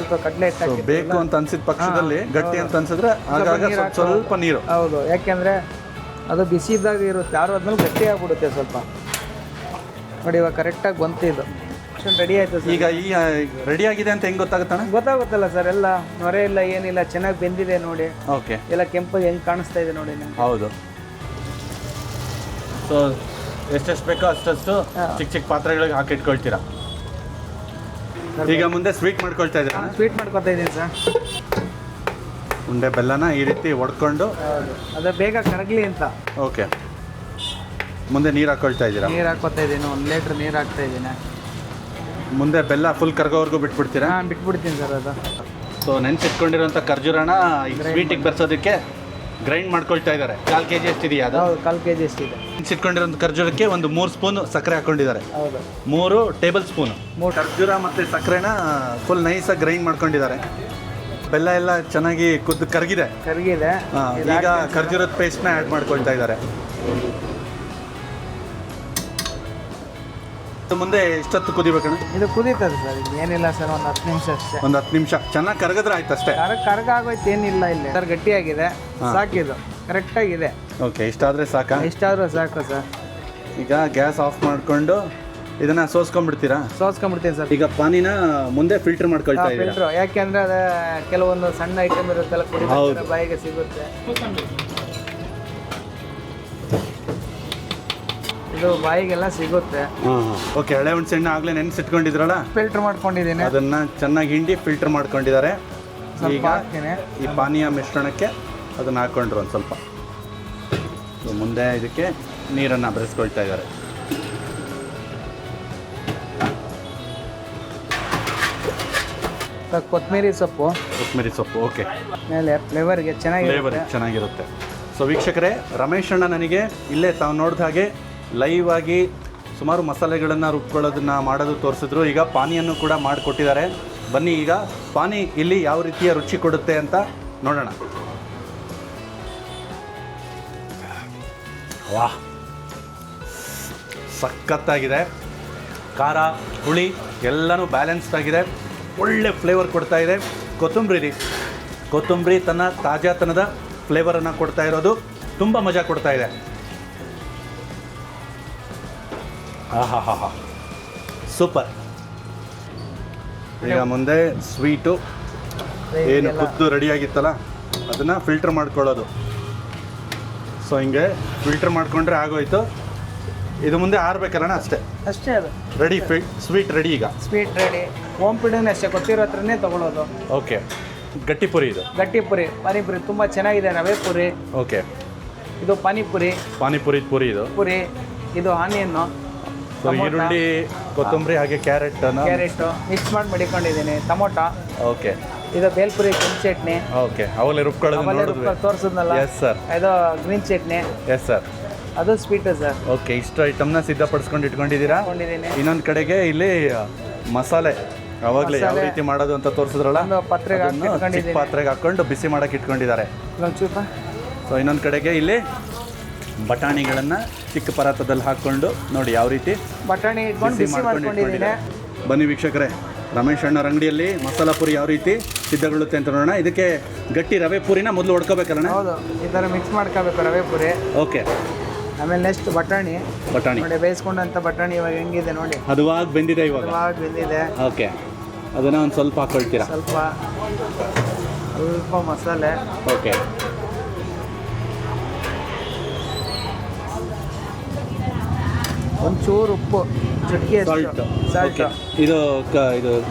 ಕಡಲೆ ಹಿಟ್ಟು ಬೇಕು ಅಂತ ಅನ್ಸಿದ ಪಕ್ಷದಲ್ಲಿ, ಗಟ್ಟಿ ಅಂತ ಅನ್ಸಿದ್ರೆ ಆಗಾಗ ಸ್ವಲ್ಪ ನೀರು. ಹೌದು, ಯಾಕೆಂದರೆ ಅದು ಬಿಸಿ ಇದ್ದಾಗ ಇರುತ್ತೆ, ಯಾರು ಅದ್ಮೇಲೆ ಗಟ್ಟಿ ಆಗಿಬಿಡುತ್ತೆ ಸ್ವಲ್ಪ. ನೋಡಿ ಇವಾಗ ಕರೆಕ್ಟಾಗಿ ಬಂತು. ಇದು ರೆಡಿ ಆಯಿತು ಸರ್. ಈಗ ಈ ರೆಡಿ ಆಗಿದೆ ಅಂತ ಹೆಂಗೆ ಗೊತ್ತಾಗುತ್ತಣ್ಣ? ಗೊತ್ತಾಗುತ್ತಲ್ಲ ಸರ್, ಎಲ್ಲ ನೊರೆ ಇಲ್ಲ ಏನಿಲ್ಲ, ಚೆನ್ನಾಗಿ ಬೆಂದಿದೆ ನೋಡಿ. ಓಕೆ, ಎಲ್ಲ ಕೆಂಪಗೆ ಹೆಂಗೆ ಕಾಣಿಸ್ತಾ ಇದೆ ನೋಡಿ ನಿಮ್ಗೆ. ಹೌದು. ಸೊ ಎಷ್ಟೆಷ್ಟು ಬೇಕೋ ಅಷ್ಟು ಚಿಕ್ಕ ಪಾತ್ರೆಗಳಿಗೆ ಹಾಕಿಟ್ಕೊಳ್ತೀರಾ. ಈಗ ಮುಂದೆ ಸ್ವೀಟ್ ಮಾಡ್ಕೊಳ್ತಾ ಇದ್ದೀರಾ? ಸ್ವೀಟ್ ಮಾಡ್ಕೊತಾ ಇದ್ದೀನಿ ಸರ್. ಉಂಡೆ ಬೆಲ್ಲನ ಈ ರೀತಿ ಒಡ್ಕೊಂಡು ಅದು ಬೇಗ ಕರಗಲಿ ಅಂತ. ಓಕೆ, ಮುಂದೆ ನೀರು ಹಾಕ್ಕೊಳ್ತಾ ಇದ್ದೀರಾ? ನೀರು ಹಾಕ್ಕೊತಾ ಇದ್ದೀನಿ, 1 ಲೀಟ್ರ್ ನೀರು ಹಾಕ್ತಾ ಇದ್ದೀನಿ. ಮುಂದೆ ಬೆಲ್ಲ ಫುಲ್ ಕರಗೋವರೆಗೂ ಬಿಟ್ಬಿಡ್ತೀರಾ? ಬಿಟ್ಬಿಡ್ತೀನಿ ಸರ್ ಅದು. ಸೊ ನೆನ್ಸಿಟ್ಕೊಂಡಿರೋಂಥ ಖರ್ಜೂರನ ಈಗ ಸ್ವೀಟಿಗೆ ಬೆರೆಸೋದಕ್ಕೆ ಗ್ರೈಂಡ್ ಮಾಡ್ಕೊಳ್ತಾ ಇದ್ದಾರೆ. 1/4 kg ಎಷ್ಟಿದೆಯಾ ಅದು? 1/4 kg ಎಷ್ಟಿದೆ. ನೆನ್ಸಿಟ್ಕೊಂಡಿರೋಂಥ ಖರ್ಜೂರಕ್ಕೆ ಒಂದು 3 ಸ್ಪೂನ್ ಸಕ್ಕರೆ ಹಾಕ್ಕೊಂಡಿದ್ದಾರೆ. ಹೌದು, 3 ಟೇಬಲ್ ಸ್ಪೂನು ಖರ್ಜೂರ ಮತ್ತು ಸಕ್ಕರೆನ ಫುಲ್ ನೈಸಾಗಿ ಗ್ರೈಂಡ್ ಮಾಡ್ಕೊಂಡಿದ್ದಾರೆ. ಬೆಲ್ಲ ಎಲ್ಲ ಚೆನ್ನಾಗಿ ಕರಗಿದೆ. ಈಗ ಖರ್ಜೂರದ ಪೇಸ್ಟ್ನ ಆ್ಯಡ್ ಮಾಡ್ಕೊಳ್ತಾ ಇದ್ದಾರೆ. ಮುಂದೆ ಎಷ್ಟೊತ್ತು ಕುದಿಬೇಕಣ್ಣ ಇದು? ಕುದೀತದೆ ಸರ್, ಏನಿಲ್ಲ ಸರ್, ಒಂದು 10 ನಿಮಿಷ ಅಷ್ಟೇ. ಒಂದು 10 ನಿಮಿಷ ಚೆನ್ನಾಗಿ ಕರಗಿದ್ರೆ ಆಯ್ತು ಅಷ್ಟೇ. ಕರಗ ಆಗೋಯ್ತು, ಏನಿಲ್ಲ ಇಲ್ಲಿ ಸರ್, ಗಟ್ಟಿಯಾಗಿದೆ, ಸಾಕಿದು ಕರೆಕ್ಟಾಗಿದೆ. ಓಕೆ, ಇಷ್ಟಾದರೆ ಸಾಕಾ? ಇಷ್ಟಾದರೂ ಸಾಕು ಸರ್. ಈಗ ಗ್ಯಾಸ್ ಆಫ್ ಮಾಡಿಕೊಂಡು ಇದನ್ನ ಸೋಸ್ಕೊಂಡ್ಬಿಡ್ತೀರಾ? ಸೋಸ್ಕೊಂಡ್ಬಿಡ್ತೀನಿ ಸರ್. ಈಗ ಪಾನಿನ ಮುಂದೆ ಫಿಲ್ಟರ್ ಮಾಡ್ಕೊಳ್ತಾ ಇದ್ದೀರಾ? ಫಿಲ್ಟರ್ ಯಾಕೆಂದ್ರೆ ಅದು ಕೆಲವೊಂದು ಸಣ್ಣ ಐಟಮ್ ಇರುತ್ತಲ್ಲ, ಕುಡಿದ್ರೆ ಬಾಯಿಗೆ ಸಿಗುತ್ತೆ. ಇದು ಬಾಯಿಗೆಲ್ಲ ಸಿಗುತ್ತೆ. ಓಕೆ, ಹಳೆ ಹುಣಸೆಹಣ್ಣು ಆಗಲೇ ನೆನೆಸಿಟ್ಕೊಂಡಿದ್ರಲ್ಲ, ಫಿಲ್ಟರ್ ಮಾಡ್ಕೊಂಡಿದ್ದೀನಿ. ಅದನ್ನ ಚೆನ್ನಾಗಿ ಹಿಂಡಿ ಫಿಲ್ಟರ್ ಮಾಡ್ಕೊಂಡಿದ್ದಾರೆ. ಈಗ ಈ ಪಾನೀಯ ಮಿಶ್ರಣಕ್ಕೆ ಅದನ್ನ ಹಾಕೊಂಡ್ರು ಒಂದು ಸ್ವಲ್ಪ. ಮುಂದೆ ಇದಕ್ಕೆ ನೀರನ್ನು ಬೆರೆಸ್ಕೊಳ್ತಾ ಇದ್ದಾರೆ. ಕೊತ್ತಂಬರಿ ಸೊಪ್ಪು. ಓಕೆ, ಮೇಲೆ ಫ್ಲೇವರ್ಗೆ ಚೆನ್ನಾಗಿರುತ್ತೆ. ಸೊ ವೀಕ್ಷಕರೇ, ರಮೇಶ್ ಅಣ್ಣ ನನಗೆ ಇಲ್ಲೇ ತಾವು ನೋಡಿದ ಹಾಗೆ ಲೈವ್ ಆಗಿ ಸುಮಾರು ಮಸಾಲೆಗಳನ್ನು ರುಬ್ಕೊಳ್ಳೋದನ್ನ ಮಾಡೋದು ತೋರಿಸಿದ್ರು. ಈಗ ಪಾನಿಯನ್ನು ಕೂಡ ಮಾಡಿಕೊಟ್ಟಿದ್ದಾರೆ. ಬನ್ನಿ ಈಗ ಪಾನಿ ಇಲ್ಲಿ ಯಾವ ರೀತಿಯ ರುಚಿ ಕೊಡುತ್ತೆ ಅಂತ ನೋಡೋಣ. ವಾಹ್, ಸಖತ್ತಾಗಿದೆ. ಖಾರ ಹುಳಿ ಎಲ್ಲನೂ ಬ್ಯಾಲೆನ್ಸ್ಡ್ ಆಗಿದೆ. ಒಳ್ಳೆ ಫ್ಲೇವರ್ ಕೊಡ್ತಾ ಇದೆ. ಕೊತ್ತಂಬರಿ ತನ್ನ ತಾಜಾತನದ ಫ್ಲೇವರನ್ನು ಕೊಡ್ತಾ ಇರೋದು ತುಂಬ ಮಜಾ ಕೊಡ್ತಾ ಇದೆ. ಆಹಾ ಸೂಪರ್. ಈಗ ಮುಂದೆ ಸ್ವೀಟು ಏನು ಕುದ್ದು ರೆಡಿಯಾಗಿತ್ತಲ್ಲ ಅದನ್ನು ಫಿಲ್ಟರ್ ಮಾಡ್ಕೊಳ್ಳೋದು. ಸೊ ಹಿಂಗೆ ಫಿಲ್ಟರ್ ಮಾಡಿಕೊಂಡ್ರೆ ಆಗೋಯ್ತು. ಇದು ಮುಂದೆ ಆರ್ಬೇಕಲ್ಲ ಅಷ್ಟೇ ಅದು ರೆಡಿ. Sweet ready. ಈಗ ಸ್ವೀಟ್ ರೆಡಿ. ಓಮ್ ಪಿಡಿನೇ ಅಷ್ಟೇ, ಗೊತ್ತಿರೋ ಹತ್ರನೇ ತೊಗೊಳೋದು. ಓಕೆ. ಗಟ್ಟಿ ಪುರಿ ಇದು. ಗಟ್ಟಿ ಪುರಿ, ಪಾನಿಪುರಿ ತುಂಬ ಚೆನ್ನಾಗಿದೆ. ರವೆ ಪುರಿ. ಓಕೆ. ಇದು ಪಾನಿಪುರಿ ಪುರಿ ಇದು ಪುರಿ. ಇದು ಆನಿಯನ್ನು, ಈರುಳ್ಳಿ, ಕೊತ್ತಂಬರಿ ಹಾಗೆ ಕ್ಯಾರೆಟು ಮಿಕ್ಸ್ ಮಾಡಿ ಮಡಿಕೊಂಡಿದ್ದೀನಿ. ಟೊಮೊಟೊ. ಓಕೆ. ಇದು ಬೇಲ್ಪುರಿ, ಕೆಂಪು ಚಟ್ನಿ. ಓಕೆ. ಅವಲೇ ರುಬ್ಕೊಳ್ಳೋದು ತೋರಿಸಿದ್ನಲ್ಲ. Yes sir. ಇದು ಗ್ರೀನ್ ಚಟ್ನಿ. Yes sir. ಅದು ಸ್ವೀಟು ಸರ್. ಓಕೆ. ಇಷ್ಟು ಐಟಮ್ನ ಸಿದ್ಧಪಡಿಸ್ಕೊಂಡು ಇಟ್ಕೊಂಡಿದ್ದೀರಾ. ಇನ್ನೊಂದು ಕಡೆಗೆ ಇಲ್ಲಿ ಮಸಾಲೆ ಅವಾಗಲೇ ಯಾವ ರೀತಿ ಮಾಡೋದು ಅಂತ ತೋರಿಸಿದ್ರಲ್ಲ, ಪಾತ್ರೆಗೆ ಹಾಕೊಂಡು ಬಿಸಿ ಮಾಡಕ್ಕೆ ಇಟ್ಕೊಂಡಿದ್ದಾರೆ. ಸೊ ಇನ್ನೊಂದು ಕಡೆಗೆ ಇಲ್ಲಿ ಬಟಾಣಿಗಳನ್ನು ಚಿಕ್ಕ ಪರಾತದಲ್ಲಿ ಹಾಕ್ಕೊಂಡು ನೋಡಿ ಯಾವ ರೀತಿ ಬಟಾಣಿ ಇಟ್ಕೊಂಡು ಬಿಸಿ ಮಾಡ್ಕೊಂಡಿದ್ದೀನಿ. ಬನ್ನಿ ವೀಕ್ಷಕರೇ, ರಮೇಶ್ ಅಣ್ಣರ ಅಂಗಡಿಯಲ್ಲಿ ಮಸಾಲ ಪುರಿ ಯಾವ ರೀತಿ ಸಿದ್ಧಗೊಳ್ಳುತ್ತೆ ಅಂತ ನೋಡೋಣ. ಇದಕ್ಕೆ ಗಟ್ಟಿ ರವೆ ಪುರಿನ ಮೊದಲು ಹೊಡ್ಕೋಬೇಕಲ್ಲ? ಹೌದು, ಈ ಥರ ಮಿಕ್ಸ್ ಮಾಡ್ಕೋಬೇಕು ರವೆ ಪುರಿ. ಓಕೆ. ಆಮೇಲೆ ನೆಕ್ಸ್ಟ್ ಬಟಾಣಿ ನೋಡಿ, ಬೇಯಿಸ್ಕೊಂಡಂಥ ಬಟಾಣಿ ಇವಾಗ ಹೆಂಗಿದೆ ನೋಡಿ, ಹದವಾಗಿ ಬೆಂದಿದೆ. ಇವಾಗ ಬೆಂದಿದೆ. ಓಕೆ. ಅದನ್ನು ಒಂದು ಸ್ವಲ್ಪ ಹಾಕ್ಕೊಳ್ತೀರಾ? ಸ್ವಲ್ಪ ಮಸಾಲೆ. ಓಕೆ. ಒಂಚೂರು ಉಪ್ಪು, ಚುಟ್ಕಿ ಸಾಲ್ಟ್. ಇದು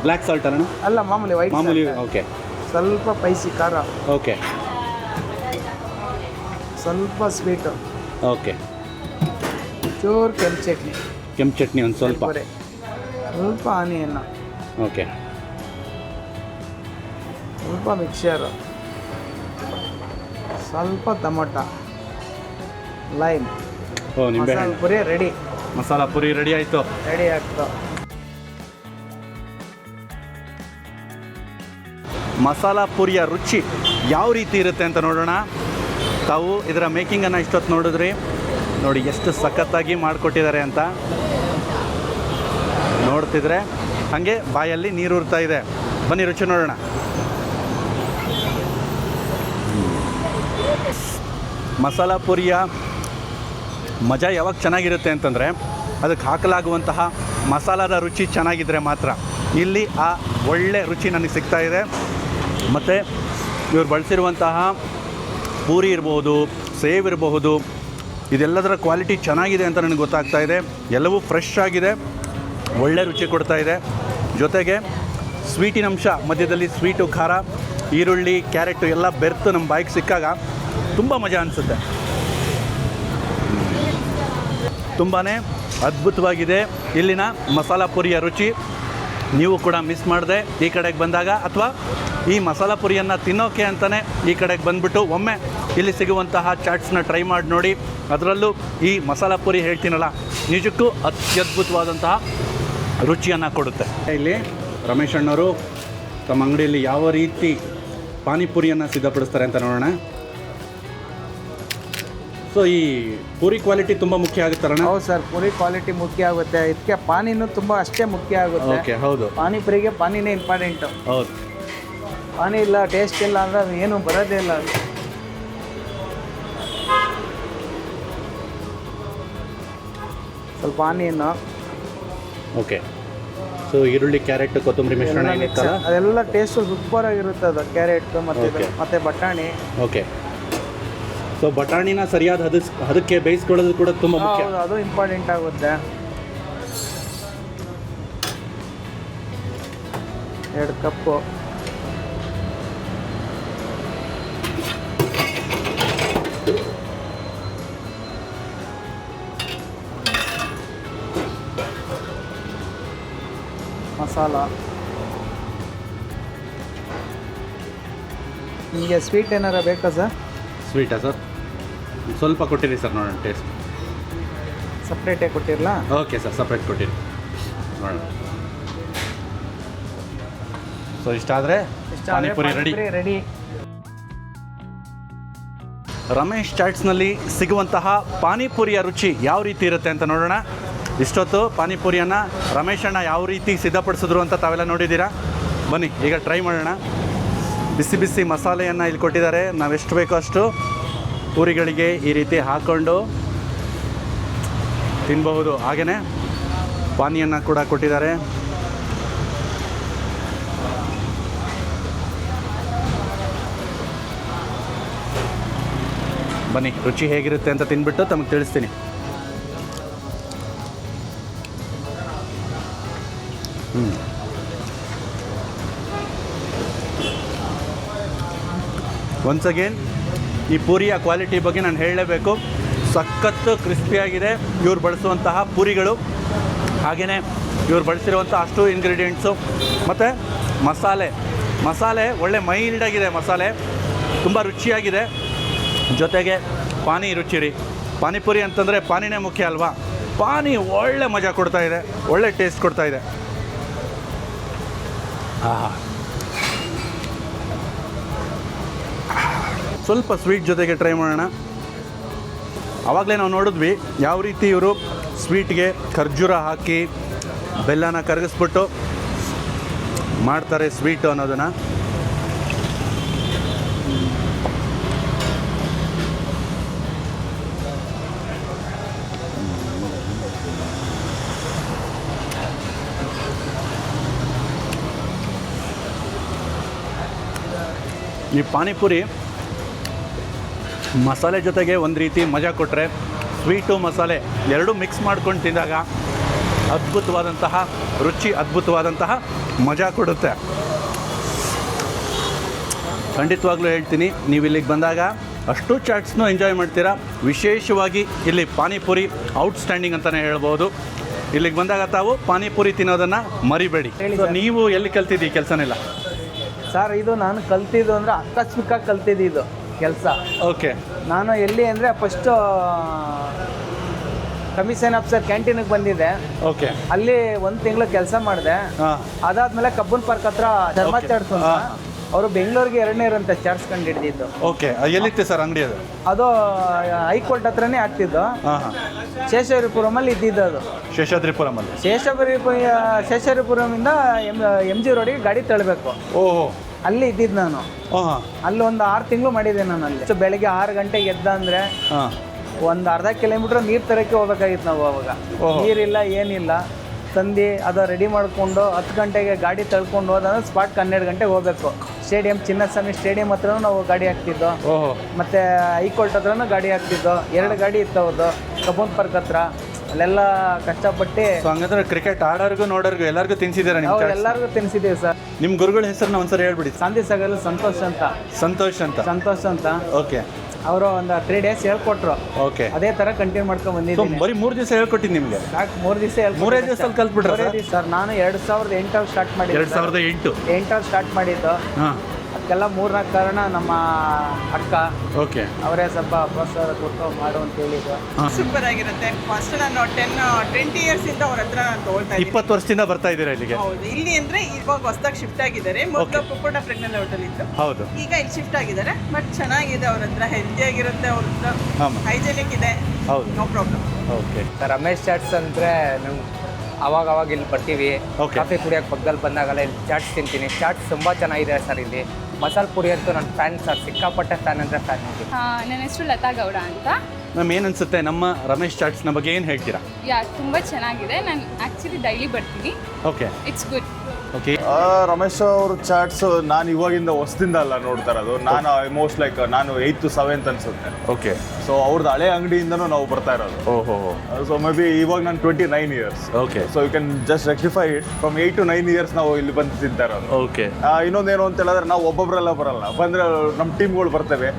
ಬ್ಲ್ಯಾಕ್ ಸಾಲ್ಟ್ ಅಲ್ಲ, ಮಾಮೂಲಿ ವೈಟ್ ಮಾಮೂಲಿ. ಓಕೆ. ಸ್ವಲ್ಪ ಸ್ಪೈಸಿ ಖಾರ. ಓಕೆ. ಸ್ವಲ್ಪ ಸ್ವೀಟು. ಓಕೆ. ಚೂರು ಕೆಂಪು ಚಟ್ನಿ ಒಂದು ಸ್ವಲ್ಪ. ಸ್ವಲ್ಪ ಆನಿಯನ್ನು. ಓಕೆ. ಸ್ವಲ್ಪ ಮಿಕ್ಸರು, ಸ್ವಲ್ಪ ಟೊಮೊಟೊ, ಲೈಮ್. ನಿಂಬೆ ಪುರಿ ರೆಡಿ. ಮಸಾಲ ಪುರಿ ರೆಡಿ ಆಯಿತು. ರೆಡಿ ಆಗ್ತು. ಮಸಾಲ ಪುರಿಯ ರುಚಿ ಯಾವ ರೀತಿ ಇರುತ್ತೆ ಅಂತ ನೋಡೋಣ. ತಾವು ಇದರ ಮೇಕಿಂಗನ್ನು ಇಷ್ಟೊತ್ತು ನೋಡಿದ್ರಿ. ನೋಡಿ ಎಷ್ಟು ಸಖತ್ತಾಗಿ ಮಾಡಿಕೊಟ್ಟಿದ್ದಾರೆ ಅಂತ. ನೋಡ್ತಿದ್ರೆ ಹಾಗೆ ಬಾಯಲ್ಲಿ ನೀರು ಉರ್ತಾ ಇದೆ. ಬನ್ನಿ ರುಚಿ ನೋಡೋಣ. ಮಸಾಲ ಪುರಿಯ ಮಜಾ ಯಾವಾಗ ಚೆನ್ನಾಗಿರುತ್ತೆ ಅಂತಂದರೆ ಅದಕ್ಕೆ ಹಾಕಲಾಗುವಂತಹ ಮಸಾಲದ ರುಚಿ ಚೆನ್ನಾಗಿದ್ದರೆ ಮಾತ್ರ. ಇಲ್ಲಿ ಆ ಒಳ್ಳೆ ರುಚಿ ನನಗೆ ಸಿಗ್ತಾ ಇದೆ. ಮತ್ತು ಇವ್ರು ಬಳಸಿರುವಂತಹ ಪೂರಿ ಇರ್ಬೋದು, ಸೇವ್ ಇರಬಹುದು, ಇದೆಲ್ಲದರ ಕ್ವಾಲಿಟಿ ಚೆನ್ನಾಗಿದೆ ಅಂತ ನನಗೆ ಗೊತ್ತಾಗ್ತಾ ಇದೆ. ಎಲ್ಲವೂ ಫ್ರೆಶ್ ಆಗಿದೆ, ಒಳ್ಳೆ ರುಚಿ ಕೊಡ್ತಾ ಇದೆ. ಜೊತೆಗೆ ಸ್ವೀಟಿನ ಅಂಶ ಮಧ್ಯದಲ್ಲಿ, ಸ್ವೀಟು, ಖಾರ, ಈರುಳ್ಳಿ, ಕ್ಯಾರೆಟು ಎಲ್ಲ ಬೆರ್ತು ನಮ್ಮ ಬಾಯಿಗೆ ಸಿಕ್ಕಾಗ ತುಂಬ ಮಜಾ ಅನಿಸುತ್ತೆ. ತುಂಬಾ ಅದ್ಭುತವಾಗಿದೆ ಇಲ್ಲಿನ ಮಸಾಲ ಪುರಿಯ ರುಚಿ. ನೀವು ಕೂಡ ಮಿಸ್ ಮಾಡದೆ ಈ ಕಡೆಗೆ ಬಂದಾಗ, ಅಥವಾ ಈ ಮಸಾಲ ಪುರಿಯನ್ನು ತಿನ್ನೋಕೆ ಅಂತಲೇ ಈ ಕಡೆಗೆ ಬಂದುಬಿಟ್ಟು ಒಮ್ಮೆ ಇಲ್ಲಿ ಸಿಗುವಂತಹ ಚಾಟ್ಸ್ನ ಟ್ರೈ ಮಾಡಿ ನೋಡಿ. ಅದರಲ್ಲೂ ಈ ಮಸಾಲ ಪುರಿ ಹೇಳ್ತೀನಲ್ಲ, ನಿಜಕ್ಕೂ ಅತ್ಯದ್ಭುತವಾದಂತಹ ರುಚಿಯನ್ನು ಕೊಡುತ್ತೆ. ಇಲ್ಲಿ ರಮೇಶ್ ಅಣ್ಣವರು ತಮ್ಮ ಅಂಗಡಿಯಲ್ಲಿ ಯಾವ ರೀತಿ ಪಾನಿಪುರಿಯನ್ನು ಸಿದ್ಧಪಡಿಸ್ತಾರೆ ಅಂತ ನೋಡೋಣ. ಸೊ ಈ ಪೂರಿ ಕ್ವಾಲಿಟಿ ತುಂಬ ಮುಖ್ಯ ಆಗುತ್ತಲ್ಲ? ಹೌದು ಸರ್, ಪೂರಿ ಕ್ವಾಲಿಟಿ ಮುಖ್ಯ ಆಗುತ್ತೆ. ಇದಕ್ಕೆ ಪಾನಿನೂ ತುಂಬ ಅಷ್ಟೇ ಮುಖ್ಯ ಆಗುತ್ತೆ. ಓಕೆ, ಹೌದು. ಪಾನಿಪುರಿಗೆ ಪಾನಿನೇ ಇಂಪಾರ್ಟೆಂಟು. ಹೌದು. ಪಾನಿ ಇಲ್ಲ, ಟೇಸ್ಟ್ ಇಲ್ಲ ಅಂದರೆ ಅದು ಏನೂ ಬರೋದೇ ಇಲ್ಲ. ಸ್ವಲ್ಪ ಆನಿಯನ್ನು. ಓಕೆ. ಸೊ ಈರುಳ್ಳಿ, ಕ್ಯಾರೆಟ್, ಕೊತ್ತಂಬರಿ ಮಿಶ್ರಣ ಏನಿತ್ತಲ್ಲ ಅದೆಲ್ಲ ಟೇಸ್ಟು ಸೂಪರ್ ಆಗಿರುತ್ತೆ. ಅದು ಕ್ಯಾರೆಟ್ ಮತ್ತು ಬಟಾಣಿ. ಓಕೆ. ಸೊ ಬಟಾಣಿನ ಸರಿಯಾದ ಅದಕ್ಕೆ ಬೇಯಿಸ್ಕೊಳ್ಳೋದು ಕೂಡ ತುಂಬ ಮುಖ್ಯ. ಅದು ಇಂಪಾರ್ಟೆಂಟ್ ಆಗುತ್ತೆ. 2 ಕಪ್ಪು ಮಸಾಲ. ನಿಮಗೆ ಸ್ವೀಟ್ ಏನಾರ ಬೇಕಾ ಸರ್? Sweet sir? ಸ್ವಲ್ಪ ಕೊಟ್ಟಿರಿ ಸರ್, ನೋಡೋಣ ಟೇಸ್ಟ್. ಸಪ್ರೇಟಾಗಿ ಕೊಟ್ಟಿರಲಾ? ಓಕೆ ಸರ್, ಸಪ್ರೇಟ್ ಕೊಟ್ಟಿರಿ, ನೋಡೋಣ. ಸೊ ಇಷ್ಟಾದರೆ ಪಾನಿಪುರಿ ರೆಡಿ. ರಮೇಶ್ ಚಾಟ್ಸ್ನಲ್ಲಿ ಸಿಗುವಂತಹ ಪಾನಿಪುರಿಯ ರುಚಿ ಯಾವ ರೀತಿ ಇರುತ್ತೆ ಅಂತ ನೋಡೋಣ. ಇಷ್ಟೊತ್ತು ಪಾನಿಪುರಿಯನ್ನು ರಮೇಶ್ ಅಣ್ಣ ಯಾವ ರೀತಿ ಸಿದ್ಧಪಡಿಸಿದ್ರು ಅಂತ ತಾವೆಲ್ಲ ನೋಡಿದ್ದೀರಾ. ಬನ್ನಿ ಈಗ ಟ್ರೈ ಮಾಡೋಣ. ಬಿಸಿ ಬಿಸಿ ಮಸಾಲೆಯನ್ನು ಇಲ್ಲಿ ಕೊಟ್ಟಿದ್ದಾರೆ. ನಾವು ಎಷ್ಟು ಬೇಕೋ ಅಷ್ಟು ಪೂರಿಗಳಿಗೆ ಈ ರೀತಿ ಹಾಕ್ಕೊಂಡು ತಿನ್ನಬಹುದು. ಹಾಗೆಯೇ ಪಾನಿಯನ್ನು ಕೂಡ ಕೊಟ್ಟಿದ್ದಾರೆ. ಬನ್ನಿ ರುಚಿ ಹೇಗಿರುತ್ತೆ ಅಂತ ತಿಂದ್ಬಿಟ್ಟು ತಮಗೆ ತಿಳಿಸ್ತೀನಿ. ಒನ್ಸ್ ಅಗೇನ್ ಈ ಪೂರಿಯ ಕ್ವಾಲಿಟಿ ಬಗ್ಗೆ ನಾನು ಹೇಳಲೇಬೇಕು. ಸಖತ್ತು ಕ್ರಿಸ್ಪಿಯಾಗಿದೆ ಇವ್ರು ಬಳಸುವಂತಹ ಪೂರಿಗಳು. ಹಾಗೆಯೇ ಇವ್ರು ಬಳಸಿರುವಂಥ ಅಷ್ಟು ಇಂಗ್ರೀಡಿಯೆಂಟ್ಸು ಮತ್ತು ಮಸಾಲೆ ಒಳ್ಳೆ ಮೈಲ್ಡಾಗಿದೆ. ಮಸಾಲೆ ತುಂಬ ರುಚಿಯಾಗಿದೆ. ಜೊತೆಗೆ ಪಾನಿ ರುಚಿ ರೀ. ಪಾನಿಪುರಿ ಅಂತಂದರೆ ಪಾನಿನೇ ಮುಖ್ಯ ಅಲ್ವಾ. ಪಾನಿ ಒಳ್ಳೆ ಮಜಾ ಕೊಡ್ತಾಯಿದೆ, ಒಳ್ಳೆ ಟೇಸ್ಟ್ ಕೊಡ್ತಾಯಿದೆ. ಸ್ವಲ್ಪ ಸ್ವೀಟ್ ಜೊತೆಗೆ ಟ್ರೈ ಮಾಡೋಣ. ಆವಾಗಲೇ ನಾವು ನೋಡಿದ್ವಿ ಯಾವ ರೀತಿ ಇವರು ಸ್ವೀಟ್ಗೆ ಖರ್ಜೂರ ಹಾಕಿ ಬೆಲ್ಲನ ಕರಗಿಸ್ಬಿಟ್ಟು ಮಾಡ್ತಾರೆ ಸ್ವೀಟು ಅನ್ನೋದನ್ನು. ಈ ಪಾನಿಪುರಿ ಮಸಾಲೆ ಜೊತೆಗೆ ಒಂದು ರೀತಿ ಮಜಾ ಕೊಟ್ಟರೆ, ಸ್ವೀಟು ಮಸಾಲೆ ಎರಡೂ ಮಿಕ್ಸ್ ಮಾಡ್ಕೊಂಡು ತಿಂದಾಗ ಅದ್ಭುತವಾದಂತಹ ರುಚಿ, ಅದ್ಭುತವಾದಂತಹ ಮಜಾ ಕೊಡುತ್ತೆ. ಖಂಡಿತವಾಗ್ಲೂ ಹೇಳ್ತೀನಿ, ನೀವು ಇಲ್ಲಿಗೆ ಬಂದಾಗ ಅಷ್ಟು ಚಾಟ್ಸ್ನೂ ಎಂಜಾಯ್ ಮಾಡ್ತೀರಾ. ವಿಶೇಷವಾಗಿ ಇಲ್ಲಿ ಪಾನಿಪುರಿ ಔಟ್ಸ್ಟ್ಯಾಂಡಿಂಗ್ ಅಂತಲೇ ಹೇಳ್ಬೋದು. ಇಲ್ಲಿಗೆ ಬಂದಾಗ ತಾವು ಪಾನಿಪುರಿ ತಿನ್ನೋದನ್ನು ಮರಿಬೇಡಿ. ಸೊ ನೀವು ಎಲ್ಲಿ ಕಲ್ತಿದ್ದೀ ಕೆಲಸನೆಲ್ಲ? ಸರ್ ಇದು ನಾನು ಕಲ್ತಿದ್ದು ಅಂದರೆ ಆಕಸ್ಮಿಕವಾಗಿ ಕಲ್ತಿದ್ದು ಕೆಲಸ. ಓಕೆ. ನಾನು ಎಲ್ಲಿ ಅಂದರೆ ಫಸ್ಟು ಕಮಿಷನ್ ಆಫೀಸರ್ ಕ್ಯಾಂಟೀನಿಗೆ ಬಂದಿದ್ದೆ. ಓಕೆ. ಅಲ್ಲಿ 1 ತಿಂಗಳು ಕೆಲಸ ಮಾಡಿದೆ. ಅದಾದಮೇಲೆ ಕಬ್ಬನ್ ಪಾರ್ಕ್ ಹತ್ರ ಧರ್ಮ ಚಾಟ್ಸ್ ಅಂತ, ಅವರು ಬೆಂಗಳೂರಿಗೆ 2ನೇ ಇರೋಂಥ ಚಾಟ್ಸ್ ಕಂಡು ಹಿಡಿದಿದ್ದು. ಓಕೆ. ಎಲ್ಲಿತ್ತು ಸರ್ ಅಂಗಡಿ? ಅದು ಹೈಕೋರ್ಟ್ ಹತ್ರನೇ ಆಗ್ತಿದ್ದು. ಶೇಷಾದ್ರಿಪುರಮಲ್ಲಿ ಇದ್ದಿದ್ದು ಅದು. ಶೇಷಾದ್ರಿಪುರಮಲ್ಲಿ? ಶೇಷಾದ್ರಿಪುರಮಿಂದ MG ರೋಡಿಗೆ ಗಾಡಿ ತಳ್ಳಬೇಕು. ಓಹೋ. ಅಲ್ಲಿ ಇದ್ದಿದ್ದು ನಾನು. ಅಲ್ಲಿ ಒಂದು 6 ತಿಂಗಳು ಮಾಡಿದ್ದೆ ನಾನು ಅಲ್ಲಿ. ಸೊ ಬೆಳಗ್ಗೆ 6 ಗಂಟೆಗೆ ಎದ್ದ ಅಂದರೆ ಒಂದು ಅರ್ಧ ಕಿಲೋಮೀಟ್ರ್ ನೀರು ತರಕ್ಕೆ ಹೋಗ್ಬೇಕಾಗಿತ್ತು ನಾವು. ಅವಾಗ ನೀರಿಲ್ಲ, ಏನಿಲ್ಲ. ತಂದು ಅದು ರೆಡಿ ಮಾಡಿಕೊಂಡು 10 ಗಂಟೆಗೆ ಗಾಡಿ ತಳ್ಕೊಂಡು ಹೋದಂದ್ರೆ ಸ್ಪಾಟ್ 12 ಗಂಟೆಗೆ ಹೋಗಬೇಕು. ಸ್ಟೇಡಿಯಂ, ಚಿನ್ನಸ್ವಾಮಿ ಸ್ಟೇಡಿಯಂ ಹತ್ರನೂ ನಾವು ಗಾಡಿ ಹಾಕ್ತಿದ್ದೋ, ಮತ್ತು ಹೈಕೋರ್ಟ್ ಹತ್ರನೂ ಗಾಡಿ ಹಾಕ್ತಿದ್ದೋ. 2 ಗಾಡಿ ಇತ್ತು ಅವ್ರದ್ದು ಕಬ್ಬನ್ ಪಾರ್ಕ್ ಹತ್ರ. ಅಲ್ಲೆಲ್ಲ ಕಷ್ಟಪಟ್ಟು. ಹಂಗಂದ್ರೆ ಕ್ರಿಕೆಟ್ ಆಡೋರ್ಗು ನೋಡೋರ್ಗು ಎಲ್ಲರಿಗೂ ತಿನ್ಸಿದ್ದೀರಾ? ನಾವು ಎಲ್ಲರಿಗೂ ತಿನ್ಸಿದ್ದೀವಿ ಸರ್. ನಿಮ್ಮ ಗುರುಗಳ ಹೆಸರನ್ನ ಒಂದ್ಸರಿ ಹೇಳ್ಬಿಡಿ. ಶಾಂತಿ ಸಾಗರ್ ಸಂತೋಷ್ ಅಂತ. ಓಕೆ. ಅವರು ಒಂದು 3 ಡೇಸ್ ಹೇಳ್ಕೊಟ್ರು. ಓಕೆ. ಅದೇ ಥರ ಕಂಟಿನ್ಯೂ ಮಾಡ್ಕೊಂಡು ಬಂದಿದ್ದೀನಿ. ಬರೀ 3 ದಿವಸ ಹೇಳ್ಕೊಟ್ಟಿದ್ದು ನಿಮಗೆ? 3 ದಿವಸ 3 ದಿವಸದಲ್ಲಿ ಕಲ್ತ್ಬಿಟ್ರೆ ಸರ್? ನಾನು 2008 ಸ್ಟಾರ್ಟ್ ಮಾಡಿದ್ದು. 2008 ಸ್ಟಾರ್ಟ್ ಮಾಡಿದ್ದು. ಅದಕ್ಕೆಲ್ಲ 3-4 ಕಾರಣ ನಮ್ಮ ಅಕ್ಕ. ಓಕೆ. ಅವರೇ ಸ್ವಲ್ಪ ಪ್ರೋತ್ಸಾಹ ಕೊಟ್ಟು ಮಾಡು ಅಂತ ಹೇಳಿದ್ರು. ಸೂಪರ್ ಆಗಿರುತ್ತೆ. ಫಸ್ಟ್ ನಾನು 20 ಇಯರ್ಸ್ ಇಂದ ಅವ್ರ ಹತ್ರ ನಾನು ತಗೊಳ್ತಾ ಇದ್ದೀನಿ. 20 ವರ್ಷದಿಂದ ಬರ್ತಾ ಇದ್ದೀರಾ ಇಲ್ಲಿಗೆ? ಹೌದು. ಇಲ್ಲಿ ಅಂದ್ರೆ ಇವಾಗ ಹೊಸದಾಗಿ ಶಿಫ್ಟ್ ಆಗಿದ್ದಾರೆ. ಮೊದಲು ಕುಕ್ಕುಟ ಪ್ರೆಗ್ನೆಂಟ್ ಹೋಟೆಲ್ ಇತ್ತು. ಹೌದು. ಈಗ ಇಲ್ಲಿ ಶಿಫ್ಟ್ ಆಗಿದ್ದಾರೆ. ಬಟ್ ಚೆನ್ನಾಗಿದೆ ಅವ್ರ ಹತ್ರ. ಹೆಲ್ದಿ ಆಗಿರುತ್ತೆ ಅವ್ರ ಹತ್ರ. ಹೈಜೆನಿಕ್ ಇದೆ. ಹೌದು. No problem. Okay. Ramesh chats ಅಂದರೆ ನಮ್ಗೆ ಅವಾಗ ಇಲ್ಲಿ ಬರ್ತೀವಿ. ಕಾಫಿ ಕುಡಿಯೋಕೆ ಪಕ್ಕದಲ್ಲಿ ಬಂದಾಗಲ್ಲ ಇಲ್ಲಿ ಚಾಟ್ಸ್ ತಿಂತೀನಿ. ಚಾಟ್ಸ್ ತುಂಬ ಚೆನ್ನಾಗಿದೆ ಸರ್. ಇಲ್ಲಿ ಮಸಾಲೆ ಪುರಿ ಅಂತೂ ನನ್ನ ಫ್ಯಾನ್ ಸರ್. ಸಿಕ್ಕಾಪಟ್ಟೆ ಫ್ಯಾನ್ ಅಂದರೆ ಫ್ಯಾನ್. ನನ್ನ ಹೆಸರು ಲತಾ ಗೌಡ ಅಂತ. ಮ್ಯಾಮ್, ಏನು ಅನಿಸುತ್ತೆ ನಮ್ಮ ರಮೇಶ್ ಚಾಟ್ಸ್ನ ಬಗ್ಗೆ ಏನು ಹೇಳ್ತೀರಾ? ತುಂಬ ಚೆನ್ನಾಗಿದೆ. ನಾನು ಆ್ಯಕ್ಚುಲಿ ಡೈಲಿ ಬರ್ತೀನಿ. Okay. It's good. Okay. Ramesh ಅವ್ರ ಚಾಟ್ಸ್ ನಾನು ಇವಾಗಿಂದ ಹೊಸದಿಂದ ಅಲ್ಲ ನೋಡ್ತಾ ಇರೋದು. ನಾನು ಆಲ್ಮೋಸ್ಟ್ ಲೈಕ್ ನಾನು 8th 7th ಅನ್ಸುತ್ತೆ. ಓಕೆ. ಸೊ ಅವ್ರದ್ದು ಹಳೆ ಅಂಗಡಿಯಿಂದನೂ ನಾವು ಬರ್ತಾ ಇರೋದು. ಓಹೋ. ಸೊ ಮೇ ಬಿ ಇವಾಗ ನಾನು 29 years. Okay. So you can just rectify it. From 8 to 9 years ನಾವು ಇಲ್ಲಿ ಬಂದು ತಿಂತಾ ಇರೋದು. ಓಕೆ. ಇನ್ನೊಂದೇನು ಅಂತ ಹೇಳಿದ್ರೆ ನಾವು ಒಬ್ಬೊಬ್ಬರೆಲ್ಲ ಬರಲ್ಲ. ಬಂದರೆ ನಮ್ಮ ಟೀಮ್ಗಳು ಬರ್ತವೆ.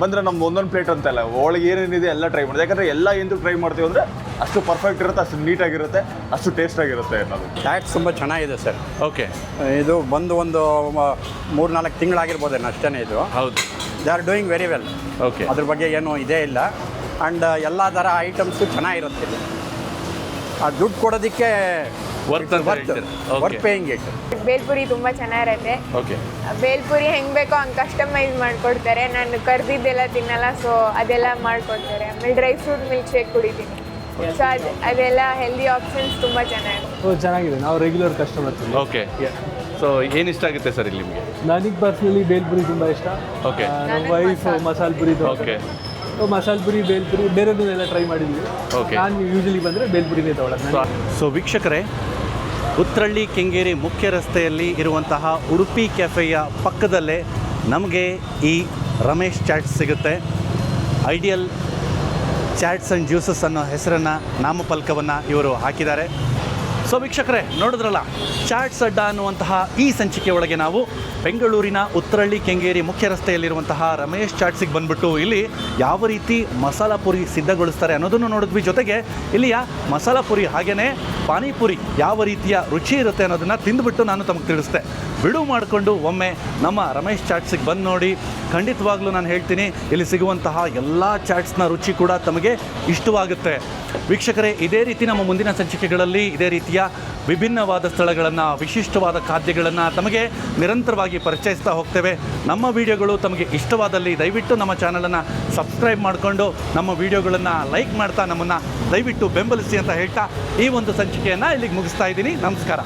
ಬಂದರೆ ನಮ್ದು ಒಂದೊಂದು ಪ್ಲೇಟ್ ಅಂತಲ್ಲ, ಒಳಗೆ ಏನೇನಿದೆ ಎಲ್ಲ ಟ್ರೈ ಮಾಡಿದೆ. ಯಾಕಂದರೆ ಎಲ್ಲ ಎಂದು ಟ್ರೈ ಮಾಡ್ತೀವಿ ಅಂದರೆ ಅಷ್ಟು ಪರ್ಫೆಕ್ಟ್ ಇರುತ್ತೆ, ಅಷ್ಟು ನೀಟಾಗಿರುತ್ತೆ, ಅಷ್ಟು ಟೇಸ್ಟಾಗಿರುತ್ತೆ ಅನ್ನೋದು. ಚಾಟ್ಸ್ ತುಂಬ ಚೆನ್ನಾಗಿದೆ ಸರ್. ಓಕೆ. ಇದು ಬಂದು ಒಂದು 3-4 ತಿಂಗಳಾಗಿರ್ಬೋದೇನು ಅಷ್ಟೇ. ಇದು ಹೌದು. They are doing very well. Okay. ಅದ್ರ ಬಗ್ಗೆ ಏನೂ ಇದೇ ಇಲ್ಲ. ಆ್ಯಂಡ್ ಎಲ್ಲ ಥರ ಐಟಮ್ಸು ಚೆನ್ನಾಗಿರುತ್ತೆ ಇಲ್ಲಿ. ಆ ದುಡ್ಡು ಕೊಡೋದಕ್ಕೆ ವರ್ತ್ ಪೇಯಿಂಗ್ ಇಟ್. ಬೇಲ್ಪುರಿ ತುಂಬ ಚೆನ್ನಾಗಿರುತ್ತೆ. ಓಕೆ. ಬೇಲ್ಪುರಿ ಹೆಂಗೆ ಬೇಕೋ ಹಂಗೆ ಕಸ್ಟಮೈಸ್ ಮಾಡಿಕೊಡ್ತಾರೆ. ನಾನು ಕರ್ದಿದ್ದೆಲ್ಲ ತಿನ್ನಲ್ಲ, ಸೊ ಅದೆಲ್ಲ ಮಾಡಿಕೊಡ್ತಾರೆ. ಆಮೇಲೆ ಡ್ರೈ ಫ್ರೂಟ್ ಮಿಲ್ಕ್ ಶೇಕ್ ಕುಡಿತೀನಿ. ಸೊ ಅದೆಲ್ಲ ಹೆಲ್ದಿ ಆಪ್ಷನ್ಸ್ ತುಂಬ ಚೆನ್ನಾಗಿದೆ. ಚೆನ್ನಾಗಿದೆ. ನಾವು ರೆಗ್ಯುಲರ್ ಕಸ್ಟಮರ್. ಓಕೆ. ಸೊ ಏನು ಇಷ್ಟ ಆಗುತ್ತೆ ಸರ್ ಇಲ್ಲಿ ನಿಮಗೆ? ನನಗೆ ಪರ್ಸ್ನಲಿ ಬೇಲ್ಪುರಿ ತುಂಬ ಇಷ್ಟ. ಓಕೆ. ನಮ್ಮ ವೈಫ್ ಮಸಾಲೆ ಪುರಿ ಓಕೆ. ಮಸಾಲೆ ಪುರಿ ಬೇಲ್ಪುರಿ ಬೇರೆದನ್ನೆಲ್ಲ ಟ್ರೈ ಮಾಡಿದ್ವಿ. ಓಕೆ. ನಾನು ಯೂಶಲಿ ಬಂದರೆ ಬೇಲ್ಪುರಿನೇ ತೊಗೊಳೋದು. ಸೊ ವೀಕ್ಷಕರೇ, ಉತ್ರಳ್ಳಿ ಕೆಂಗೇರಿ ಮುಖ್ಯ ರಸ್ತೆಯಲ್ಲಿ ಇರುವಂತಹ ಉಡುಪಿ ಕೆಫೆಯ ಪಕ್ಕದಲ್ಲೇ ನಮಗೆ ಈ ರಮೇಶ್ ಚಾಟ್ಸ್ ಸಿಗುತ್ತೆ. ಐಡಿಯಲ್ ಚಾಟ್ಸ್ ಆ್ಯಂಡ್ ಜ್ಯೂಸಸ್ ಅನ್ನೋ ಹೆಸರನ್ನು ನಾಮಫಲಕವನ್ನು ಇವರು ಹಾಕಿದ್ದಾರೆ. ಸೊ ವೀಕ್ಷಕರೇ, ನೋಡಿದ್ರಲ್ಲ, ಚಾಟ್ಸ್ ಅಡ್ಡ ಅನ್ನುವಂತಹ ಈ ಸಂಚಿಕೆ ಒಳಗೆ ನಾವು ಬೆಂಗಳೂರಿನ ಉತ್ರಳ್ಳಿ ಕೆಂಗೇರಿ ಮುಖ್ಯ ರಸ್ತೆಯಲ್ಲಿರುವಂತಹ ರಮೇಶ್ ಚಾಟ್ಸಿಗೆ ಬಂದ್ಬಿಟ್ಟು ಇಲ್ಲಿ ಯಾವ ರೀತಿ ಮಸಾಲ ಪುರಿ ಸಿದ್ಧಗೊಳಿಸ್ತಾರೆ ಅನ್ನೋದನ್ನು ನೋಡಿದ್ವಿ. ಜೊತೆಗೆ ಇಲ್ಲಿಯ ಮಸಾಲ ಪುರಿ ಹಾಗೆಯೇ ಪಾನಿಪುರಿ ಯಾವ ರೀತಿಯ ರುಚಿ ಇರುತ್ತೆ ಅನ್ನೋದನ್ನು ತಿಂದುಬಿಟ್ಟು ನಾನು ತಮಗೆ ತಿಳಿಸ್ದೆ. ಬಿಡುವು ಮಾಡಿಕೊಂಡು ಒಮ್ಮೆ ನಮ್ಮ ರಮೇಶ್ ಚಾಟ್ಸಿಗೆ ಬಂದು ನೋಡಿ. ಖಂಡಿತವಾಗ್ಲೂ ನಾನು ಹೇಳ್ತೀನಿ, ಇಲ್ಲಿ ಸಿಗುವಂತಹ ಎಲ್ಲ ಚಾಟ್ಸ್ನ ರುಚಿ ಕೂಡ ತಮಗೆ ಇಷ್ಟವಾಗುತ್ತೆ. ವೀಕ್ಷಕರೇ, ಇದೇ ರೀತಿ ನಮ್ಮ ಮುಂದಿನ ಸಂಚಿಕೆಗಳಲ್ಲಿ ಇದೇ ರೀತಿಯ ವಿಭಿನ್ನವಾದ ಸ್ಥಳಗಳನ್ನು, ವಿಶಿಷ್ಟವಾದ ಖಾದ್ಯಗಳನ್ನು ತಮಗೆ ನಿರಂತರವಾಗಿ ಪರಿಚಯಿಸ್ತಾ ಹೋಗ್ತೇವೆ. ನಮ್ಮ ವಿಡಿಯೋಗಳು ತಮಗೆ ಇಷ್ಟವಾದಲ್ಲಿ ದಯವಿಟ್ಟು ನಮ್ಮ ಚಾನಲನ್ನು ಸಬ್ಸ್ಕ್ರೈಬ್ ಮಾಡಿಕೊಂಡು ನಮ್ಮ ವಿಡಿಯೋಗಳನ್ನು ಲೈಕ್ ಮಾಡ್ತಾ ನಮ್ಮನ್ನು ದಯವಿಟ್ಟು ಬೆಂಬಲಿಸಿ ಅಂತ ಹೇಳ್ತಾ ಈ ಒಂದು ಸಂಚಿಕೆಯನ್ನು ಇಲ್ಲಿಗೆ ಮುಗಿಸ್ತಾ ಇದ್ದೀನಿ. ನಮಸ್ಕಾರ.